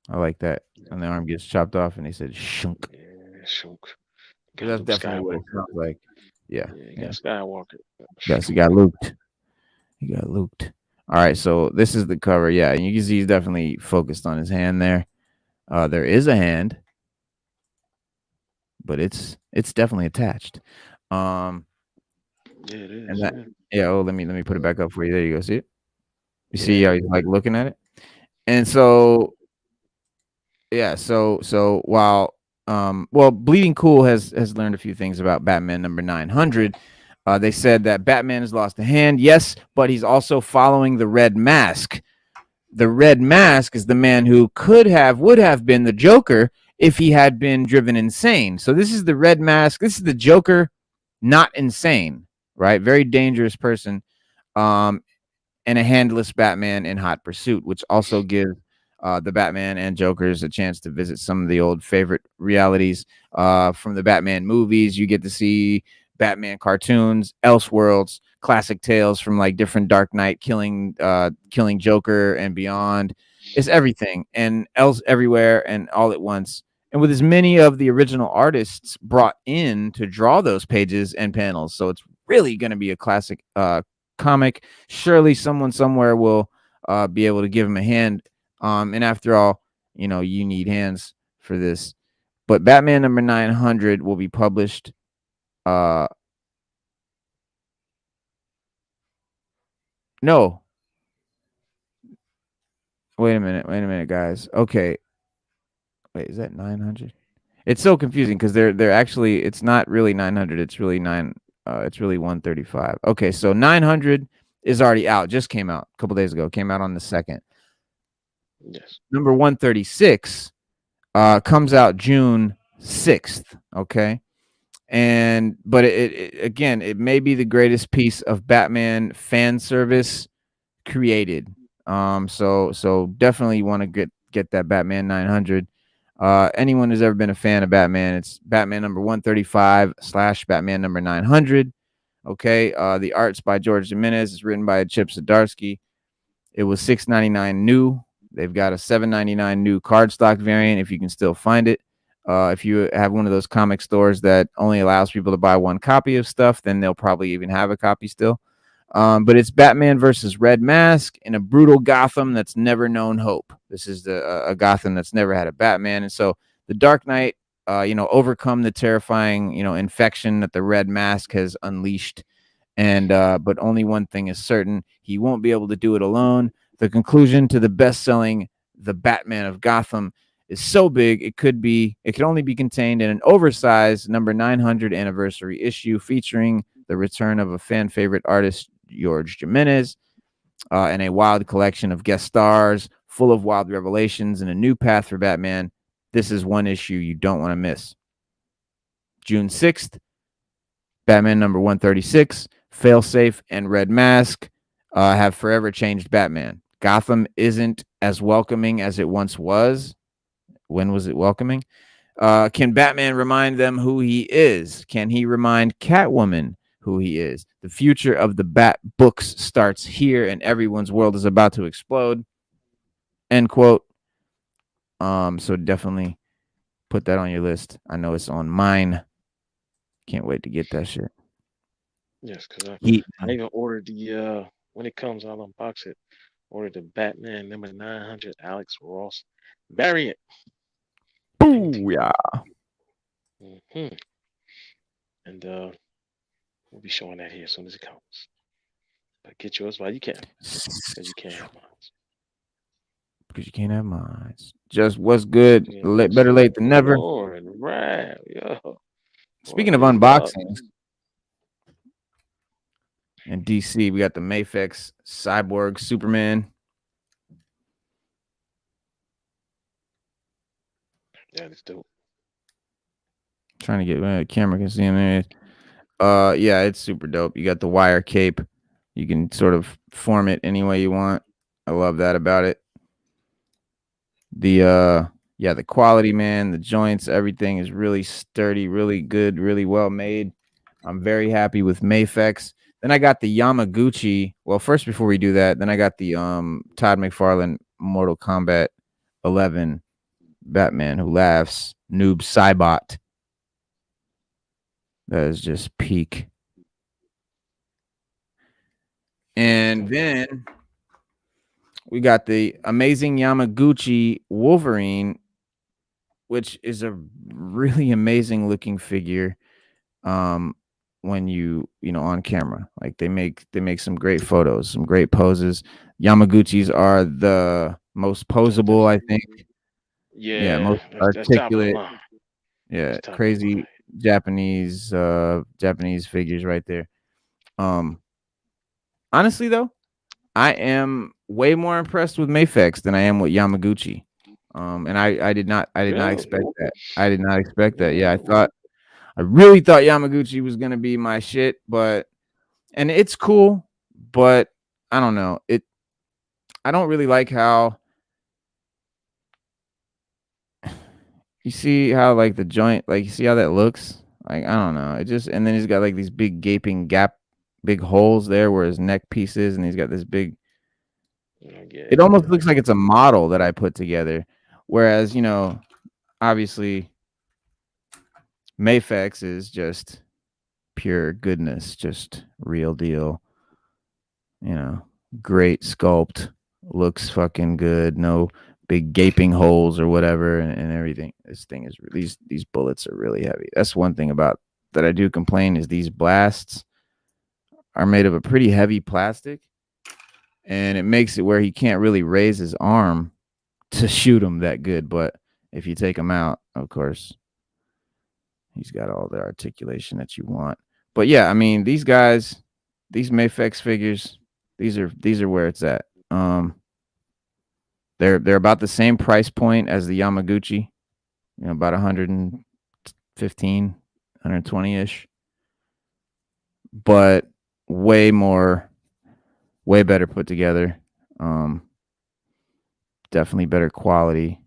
I like that. And the arm gets chopped off, and he said shunk. Yeah, shunk. That's definitely what it sounds like. Yeah. He got Skywalker. Yes, he got looped. He got looped. All right, so this is the cover. Yeah, and you can see he's definitely focused on his hand there. There is a hand, but it's definitely attached. Yeah, it is. And that, yeah. Oh, let me put it back up for you. There you go. See it? You see how he's like looking at it? And so, yeah. So while well, Bleeding Cool has learned a few things about Batman number 900. They said that Batman has lost a hand, yes, but he's also following the Red Mask. The Red Mask is the man who would have been the Joker if he had been driven insane. So this is the Red Mask. This is the Joker, not insane, right? Very dangerous person, and a handless Batman in hot pursuit, which also gives the Batman and Jokers a chance to visit some of the old favorite realities from the Batman movies. You get to see Batman cartoons, Elseworlds, classic tales from like different Dark Knight, killing Joker and beyond. It's everything and else everywhere and all at once. And with as many of the original artists brought in to draw those pages and panels. So it's really going to be a classic comic. Surely someone somewhere will be able to give him a hand. And after all, you need hands for this. But Batman number 900 will be published no. Wait a minute, guys. Okay. Wait, is that 900? It's so confusing because they're actually, it's not really 900. It's really 135. Okay, so 900 is already out. Just came out a couple days ago. Came out on the 2nd. Yes. Number 136 comes out June 6th. Okay. But it again, it may be the greatest piece of Batman fan service created. So definitely want to get that Batman 900. Anyone who's ever been a fan of Batman, it's Batman number 135 / Batman number 900. Okay. The art's by George Jimenez. It's written by Chip Zdarsky. It was $6.99 new. They've got a $7.99 new cardstock variant if you can still find it. If you have one of those comic stores that only allows people to buy one copy of stuff, then they'll probably even have a copy still. But it's Batman versus Red Mask in a brutal Gotham that's never known hope. This is a Gotham that's never had a Batman. And so the Dark Knight, overcome the terrifying, infection that the Red Mask has unleashed. And but only one thing is certain: he won't be able to do it alone. The conclusion to the best-selling The Batman of Gotham is so big it could only be contained in an oversized number 900 anniversary issue featuring the return of a fan favorite artist, George Jimenez, and a wild collection of guest stars full of wild revelations and a new path for Batman. This is one issue you don't want to miss. June 6th, Batman number 136, Failsafe and Red Mask have forever changed Batman. Gotham isn't as welcoming as it once was. When was it welcoming? Can Batman remind them who he is? Can he remind Catwoman who he is? The future of the Bat books starts here, and everyone's world is about to explode. End quote. So definitely put that on your list. I know it's on mine. Can't wait to get that shit. Yes, because I even ordered the when it comes, I'll unbox it. Ordered the Batman number 900 Alex Ross variant. Boo, yeah. Mm-hmm. And we'll be showing that here as soon as it comes. But get yours while you can, because you can't have mine. Because you can't have mine. Just what's good? Yeah, Better late than never. Lord, right, yo. Speaking of unboxings, in DC, we got the Mafex Cyborg Superman. Yeah, it's dope. Trying to get the camera can see him there. Yeah, it's super dope. You got the wire cape. You can sort of form it any way you want. I love that about it. The quality, man, the joints, everything is really sturdy, really good, really well made. I'm very happy with Mafex. Then I got the Yamaguchi. Well, first before we do that, then I got the Todd McFarlane Mortal Kombat 11 Batman Who Laughs Noob Cybot. That is just peak. And then we got the amazing Yamaguchi Wolverine, which is a really amazing looking figure. When you on camera, like they make some great photos, some great poses. Yamaguchis are the most posable, I think. Yeah, most that's top of the articulate. line. Yeah, crazy Japanese figures right there. Honestly though, I am way more impressed with Mafex than I am with Yamaguchi. And I did not expect that. I did not expect that. Yeah, I really thought Yamaguchi was gonna be my shit, and it's cool, but I don't know. I don't really like how you see how like the joint, like you see how that looks? Like I don't know. It just, and then he's got like these big gaping big holes there where his neck piece is, and he's got this big. It almost looks like it's a model that I put together, whereas obviously Mafex is just pure goodness, just real deal. Great sculpt, looks fucking good. No big gaping holes or whatever, and everything. This thing is these bullets are really heavy. That's one thing about that I do complain is these blasts are made of a pretty heavy plastic, and it makes it where he can't really raise his arm to shoot him that good. But if you take him out, of course, he's got all the articulation that you want. But yeah, I mean, these guys, these Mafex figures, these are where it's at. They're about the same price point as the Yamaguchi, about 115, 120 ish, but way better put together. Definitely better quality.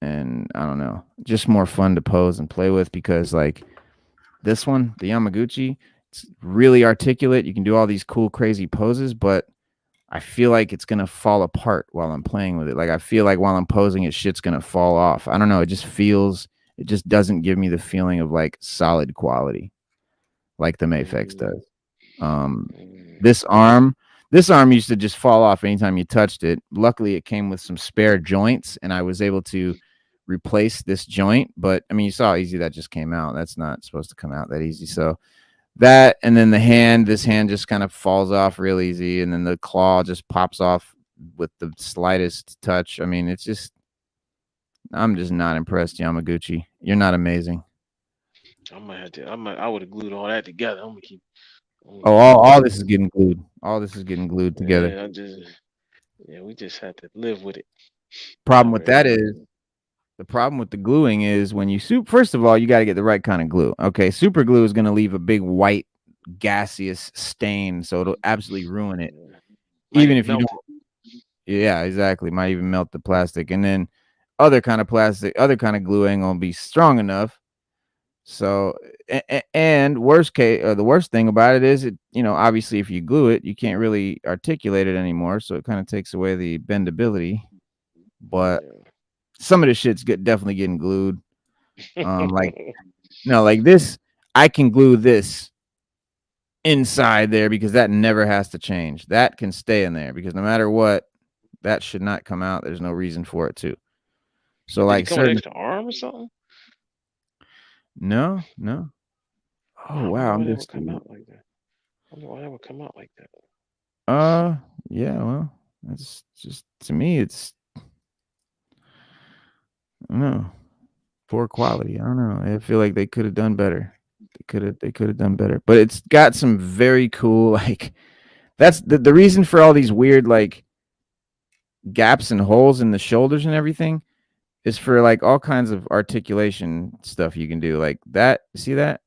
and I don't know, just more fun to pose and play with because like this one, the Yamaguchi, it's really articulate. You can do all these cool, crazy poses, but I feel like it's gonna fall apart while I'm playing with it. Like I feel like while I'm posing it, shit's gonna fall off. I don't know. It just doesn't give me the feeling of like solid quality like the Mayfex Mm, does. Um, mm. this arm, this arm used to just fall off anytime you touched it. Luckily, it came with some spare joints, and I was able to replace this joint. But I mean, you saw how easy that just came out. That's not supposed to come out that easy. So that, and then the hand, this hand just kind of falls off real easy, and then the claw just pops off with the slightest touch. I mean, it's just, I'm just not impressed, Yamaguchi. You're not amazing. I might have to. I would have glued all that together. I'm gonna Oh, keep going all with this it. is getting glued. All this is getting glued together. Yeah, I just. Yeah, we just had to live with it. Problem with that Already. is the problem with the gluing is when you first of all, you got to get the right kind of glue. Okay, super glue is going to leave a big white gaseous stain, so it'll absolutely ruin it. Yeah. Might Even even if you melt don't, it. yeah, exactly, might even melt the plastic. And then other kind of plastic, other kind of glue ain't gonna be strong enough. So, and worst case, or the worst thing about it is, it, you know, obviously if you glue it, you can't really articulate it anymore. So it kind of takes away the bendability. But Yeah. some of the shit's definitely getting glued. Like no, like this, I can glue this inside there because that never has to change. That can stay in there because no matter what, that should not come out. There's no reason for it to. So Did he like come with an certain, extra arm or something? no, no. Oh I wow, wonder I'm why that would just come out like that. I wonder why that would come out like that. uh yeah, well, it's just to me it's I don't know, poor quality. I don't know. I feel like they could have done better. They could have done better. But it's got some very cool like that's the reason for all these weird like gaps and holes in the shoulders and everything is for like all kinds of articulation stuff you can do. Like that, see that?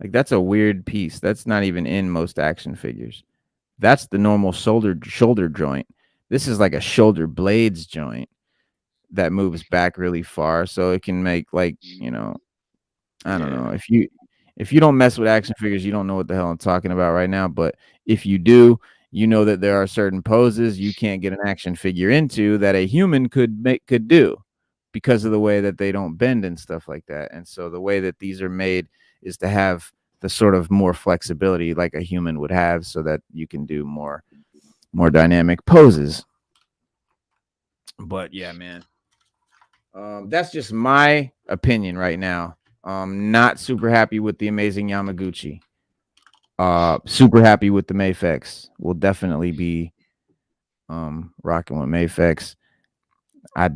Like that's a weird piece. That's not even in most action figures. That's the normal shoulder joint. This is like a shoulder blades joint that moves back really far, so it can make like I don't know Yeah. if you don't mess with action figures, you don't know what the hell I'm talking about right now. But if you do, you know that there are certain poses you can't get an action figure into that a human could do because of the way that they don't bend and stuff like that. And so the way that these are made is to have the sort of more flexibility like a human would have so that you can do more dynamic poses. But yeah, man. That's just my opinion right now. Not super happy with the amazing Yamaguchi. Super happy with the Mayfex. Will definitely be rocking with Mayfex. I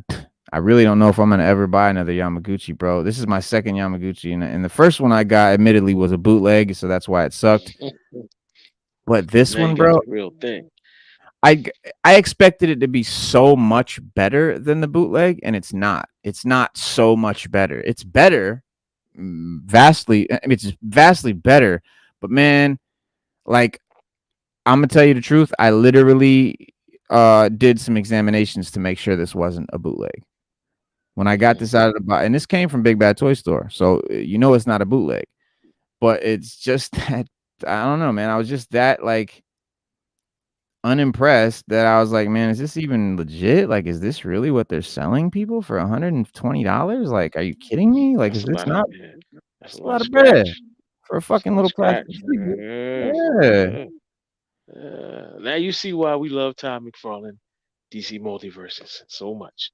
I really don't know if I'm gonna ever buy another Yamaguchi, bro. This is my second Yamaguchi, and the first one I got, admittedly, was a bootleg, so that's why it sucked. But this Now you one, got bro, the real thing. I I expected it to be so much better than the bootleg, and it's not. It's not so much better. It's better, vastly. I mean, it's vastly better. But man, like I'm gonna tell you the truth. I literally did some examinations to make sure this wasn't a bootleg. When I got Mm. this out of the box, and this came from Big Bad Toy Store, so you know it's not a bootleg. But it's just that I don't know, man. I was just that like unimpressed that I was like, "Man, is this even legit? Like, is this really what they're selling people for $120? Like, are you kidding me? Like, That's is a this lot of not? yeah. That's It's a a lot lot of of bread scratch. for a That's a fucking lot of little plastic scratch. figure." Yeah. Yeah. Yeah. Now you see why we love Todd McFarlane, DC Multiverses so much.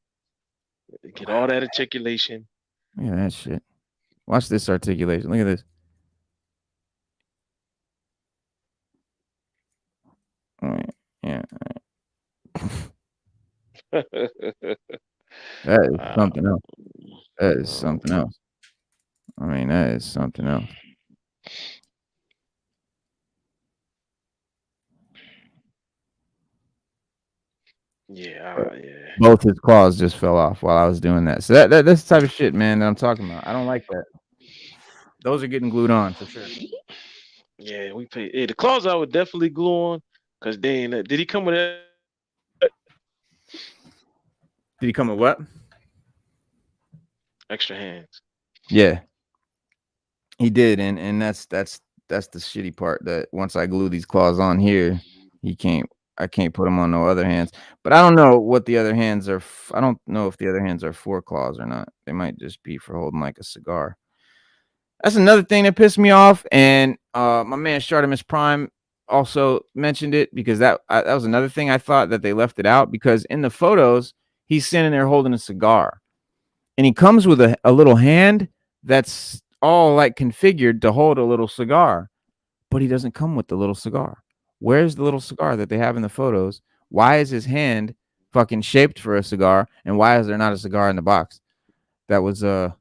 Get all Wow. that articulation. Look at that shit. Watch this articulation. Look at this. All right. Yeah. That is Wow. something else. That is Um, something else. I mean, that is something else. yeah, yeah. Both his claws just fell off while I was doing that. So that's the type of shit, man, that I'm talking about. I don't like that. Those are getting glued on for sure. Yeah, we pay. Yeah, the claws I would definitely glue on because they ain't. Did he come with that? Did he come with what? extra hands. Yeah, he did, and that's the shitty part. That once I glue these claws on here, he can't. I can't put them on no other hands. But I don't know what the other hands are. I don't know if the other hands are for claws or not. They might just be for holding like a cigar. That's another thing that pissed me off. And my man Shartimus Prime also mentioned it because that was another thing I thought that they left it out because in the photos he's sitting there holding a cigar and he comes with a little hand that's all like configured to hold a little cigar, but he doesn't come with the little cigar. Where's the little cigar that they have in the photos? Why is his hand fucking shaped for a cigar? And why is there not a cigar in the box? That was yeah.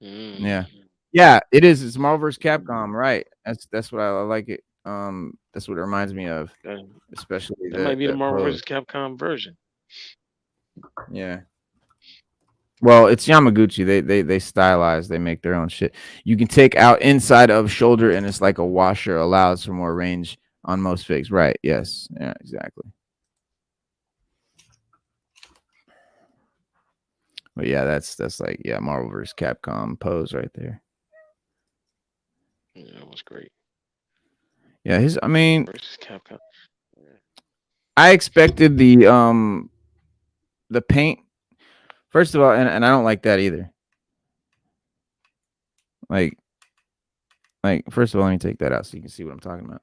Mm. Yeah, it is. It's Marvel vs. Capcom, right? That's what I like it. That's what it reminds me of, That, especially that might be the that Marvel pose. vs. Capcom version. Yeah. Well, it's Yamaguchi. They stylize. They make their own shit. You can take out inside of shoulder, and it's like a washer allows for more range on most figs. Right? Yes. Yeah. Exactly. But yeah, that's like Marvel vs. Capcom pose right there. Yeah, that was great. Yeah. His. I mean, Versus Capcom. Yeah. I expected the paint. First of all, and I don't like that either. Like first of all, let me take that out so you can see what I'm talking about.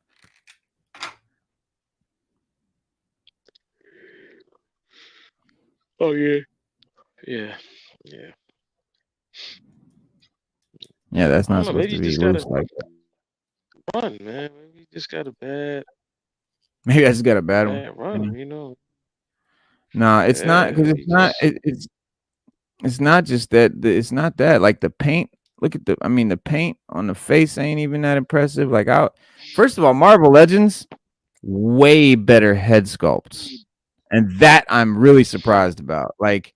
Oh yeah. Yeah. Yeah. Yeah, that's I don't not know. supposed Maybe to you be just gotta loose like that. run, man. Maybe you just got a Maybe I just got a bad one. bad run. You know. No, it's not Yeah. because Maybe it's not. just. It's not just that. It's not that. Like the paint. Look at the. I mean, the paint on the face ain't even that impressive. Like out. First of all, Marvel Legends way better head sculpts, and that I'm really surprised about. Like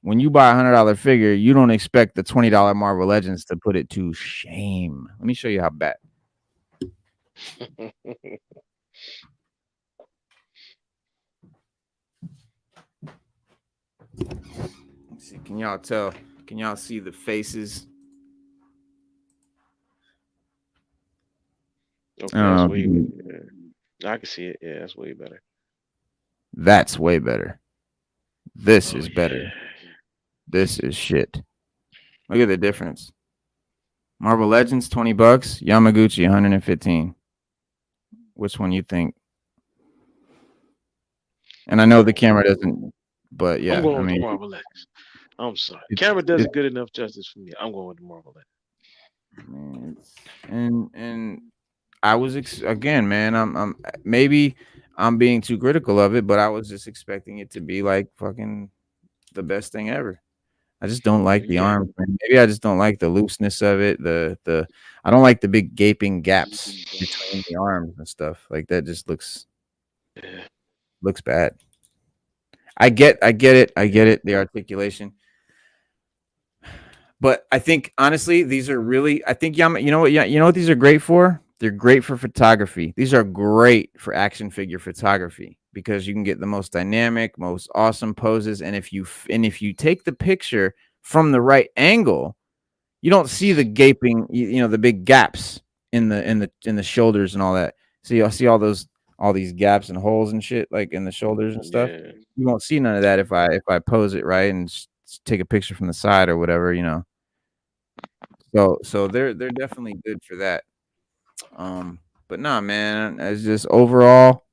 when you buy $100 figure, you don't expect the $20 Marvel Legends to put it to shame. Let me show you how bad. Let's see, can y'all tell? Can y'all see the faces? Okay, that's way. Yeah. I can see it. Yeah, that's way better. That's way better. This Oh is yeah. better. This is shit. Look at the difference. Marvel Legends $20, Yamaguchi 115. Which one you think? And I I'm know the going with camera the. doesn't, but I'm yeah, going I with the mean, Marvel Legends. I'm sorry. it's Camera it's, doesn't good enough justice for me. I'm going with the Marvel Legends. man, it's and I was again, man. I'm maybe I'm being too critical of it, but I was just expecting it to be like fucking the best thing ever. I just don't like the Yeah. arms, man. Maybe I just don't like the looseness of it. The I don't like the big gaping gaps between the arms and stuff. Like that just Yeah. looks bad. I get it, the articulation. But I think honestly, these are really. I think Yama. You know what? Yeah, you know what these are great for. They're great for photography. These are great for action figure photography because you can get the most dynamic, most awesome poses, and if you take the picture from the right angle, you don't see the gaping, you know, the big gaps in the shoulders and all that. So you'll see all these gaps and holes and shit like in the shoulders and stuff. Yeah. You won't see none of that if I pose it right and take a picture from the side or whatever, you know. So they're definitely good for that. But nah, man, it's just overall,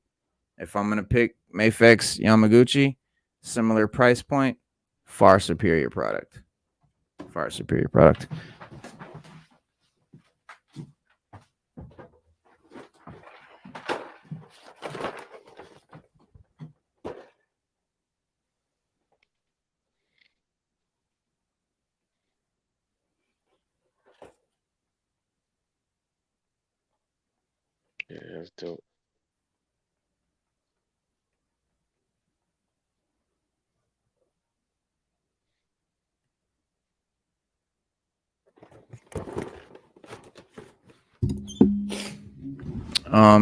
if I'm gonna pick Mafex Yamaguchi, similar price point, far superior product. Far superior product. Yeah. That's dope.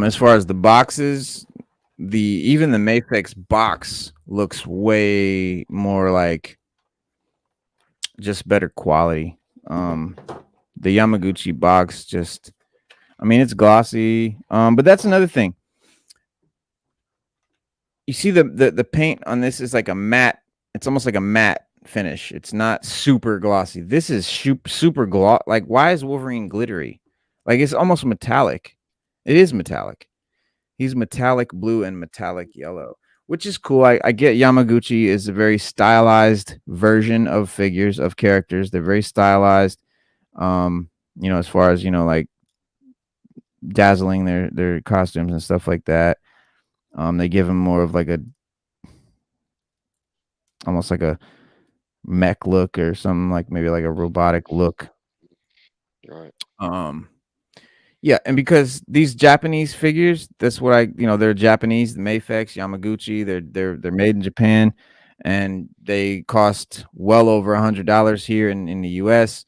As far as the boxes, even the Mafex box looks way more like just better quality. The Yamaguchi box just, I mean, it's glossy. But that's another thing. You see the paint on this is like a matte. It's almost like a matte finish. It's not super glossy. This is super gloss. Like, why is Wolverine glittery? Like, it's almost metallic. It is metallic. He's metallic blue and metallic yellow, which is cool. I get Yamaguchi is a very stylized version of figures of characters. They're very stylized. As far as like dazzling their costumes and stuff like that. They give him more of like a almost like a mech look or something, like maybe like a robotic look. Right. Yeah, and because these Japanese figures, that's what they're Japanese, the Mayfex, Yamaguchi, they're made in Japan, and they cost well over $100 here in the US.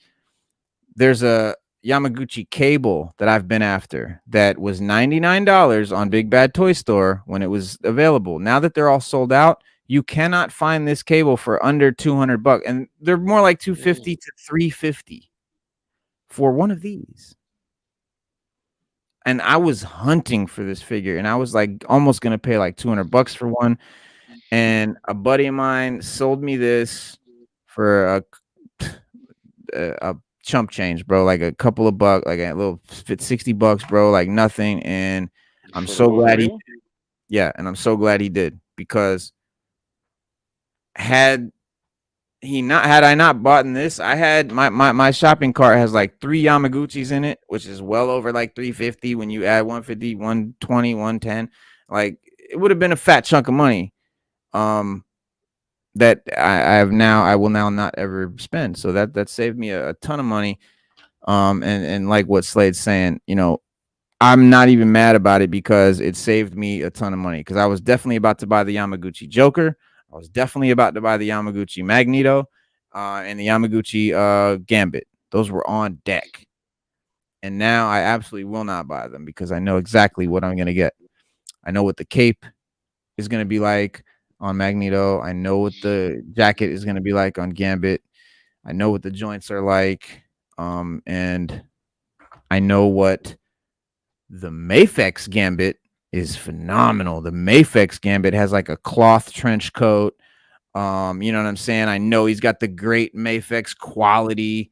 There's a Yamaguchi cable that I've been after that was $99 on Big Bad Toy Store when it was available. Now that they're all sold out, you cannot find this cable for under $200, and they're more like 250 to 350 for one of these. And I was hunting for this figure, and I was like almost gonna pay like $200 for one. And a buddy of mine sold me this for a chump change, bro, like a couple of bucks, like a little $60, bro, like nothing. And I'm For the so glad he Wolverine? did. Yeah, and I'm so glad he did, because had I not bought this, I had my shopping cart has like 3 Yamaguchis in it, which is well over like 350 when you add 150, 120, 110. Like, it would have been a fat chunk of money. That I will now not ever spend. So that saved me a ton of money. And like what Slade's saying, I'm not even mad about it, because it saved me a ton of money, because I was definitely about to buy the Yamaguchi Joker. I was definitely about to buy the Yamaguchi Magneto, and the Yamaguchi Gambit. Those were on deck. And now I absolutely will not buy them, because I know exactly what I'm going to get. I know what the cape is going to be like on Magneto. I know what the jacket is going to be like on Gambit. I know what the joints are like. And I know what the Mayfex Gambit is phenomenal. The Mayfex Gambit has like a cloth trench coat. You know what I'm saying? I know he's got the great Mayfex quality.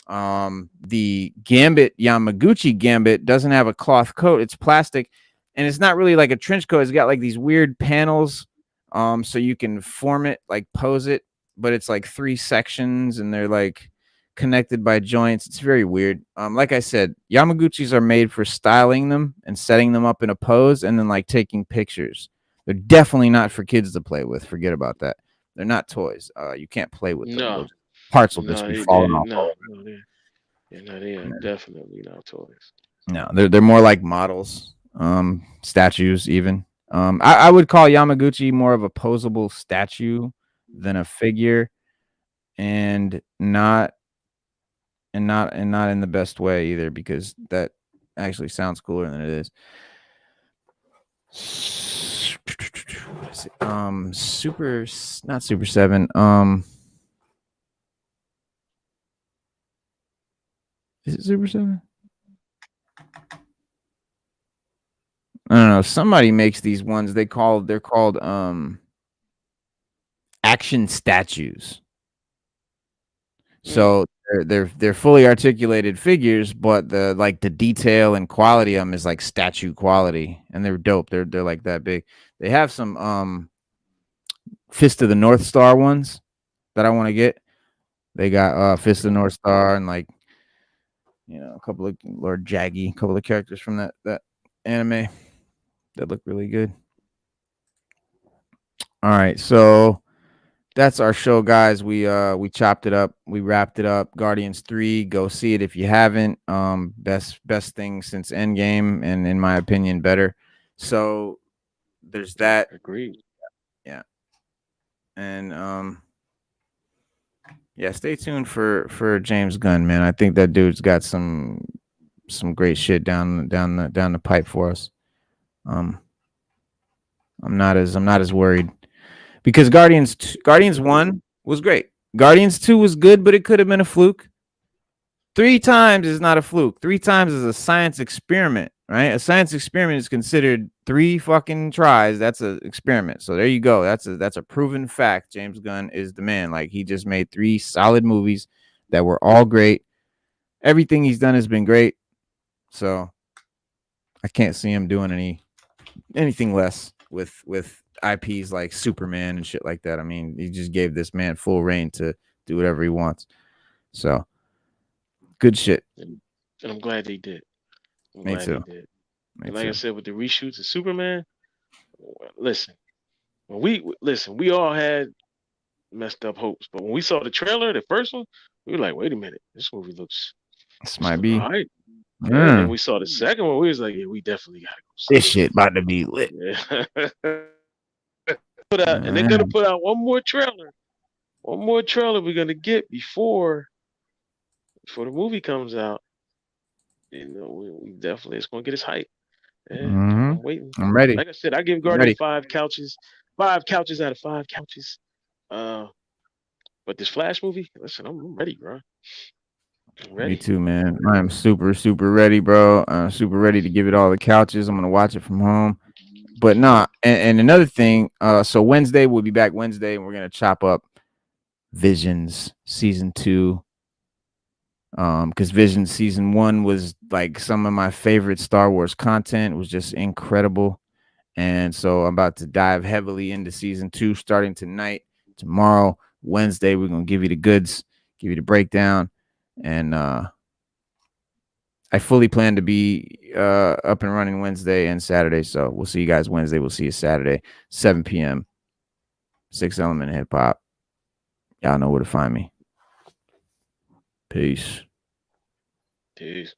The Gambit, Yamaguchi Gambit, doesn't have a cloth coat. It's plastic, and it's not really like a trench coat. It's got like these weird panels, so you can form it, like pose it, but it's like 3 sections, and they're like connected by joints. It's very weird. Like I said, Yamaguchis are made for styling them and setting them up in a pose, and then like taking pictures. They're definitely not for kids to play with. Forget about that. They're not toys. You can't play with them. No. Parts will just No, be falling off. they are definitely not toys. No, they're more like models, statues even. I would call Yamaguchi more of a posable statue than a figure, and not in the best way either, because that actually sounds cooler than it is. What is it? Super, not Super 7. Is it Super 7? I don't know. Somebody makes these ones. They're called action statues. So they're fully articulated figures, but the detail and quality of them is like statue quality, and they're dope. They're like that big. They have some Fist of the North Star ones that I want to get. They got Fist of the North Star, and like a couple of Lord Jaggy, a couple of characters from that anime that look really good. All right, so that's our show, guys. We chopped it up. We wrapped it up. Guardians 3. Go see it if you haven't. Best thing since Endgame, and in my opinion, better. So there's that. Agreed. Yeah. And yeah, stay tuned for James Gunn, man. I think that dude's got some great shit down the pipe for us. I'm not as worried, because Guardians 1 was great. Guardians 2 was good, but it could have been a fluke. 3 times is not a fluke. 3 times is a science experiment, right? A science experiment is considered 3 fucking tries. That's an experiment. So there you go. That's a proven fact. James Gunn is the man. Like, he just made 3 solid movies that were all great. Everything he's done has been great. So I can't see him doing anything less with IPs like Superman and shit like that. I mean, he just gave this man full reign to do whatever he wants. So good shit. And I'm glad they did. I'm Me glad they too. did. Me And like I too. said, with the reshoots of Superman, listen, we all had messed up hopes, but when we saw the trailer, the first one, we were like, wait a minute, This this might look be. all right. Yeah, and then Mm, we saw the second one, we was like, yeah, we definitely gotta go see this shit about to be lit. it. Yeah. And they're gonna Mm, put out one more trailer. One more trailer we're gonna get before the movie comes out. You know, we definitely it's gonna get us hype. Yeah, mm-hmm. I'm waiting. I'm ready. Like I said, I give I'm Guardian ready. 5 couches, 5 couches out of 5 couches. Uh, but this Flash movie, listen, I'm ready, bro. I'm Me ready. too, man. I am super, super ready, bro. Super ready to give it all the couches. I'm gonna watch it from home. But nah, and another thing, so Wednesday we'll be back Wednesday, and we're gonna chop up Visions season 2. Because Vision season 1 was like some of my favorite Star Wars content. It was just incredible. And so I'm about to dive heavily into season 2 starting tonight. Tomorrow, Wednesday, we're gonna give you the goods, give you the breakdown, and I fully plan to be up and running Wednesday and Saturday. So we'll see you guys Wednesday. We'll see you Saturday, 7 p.m. 6 Element Hip Hop. Y'all know where to find me. Peace. Peace.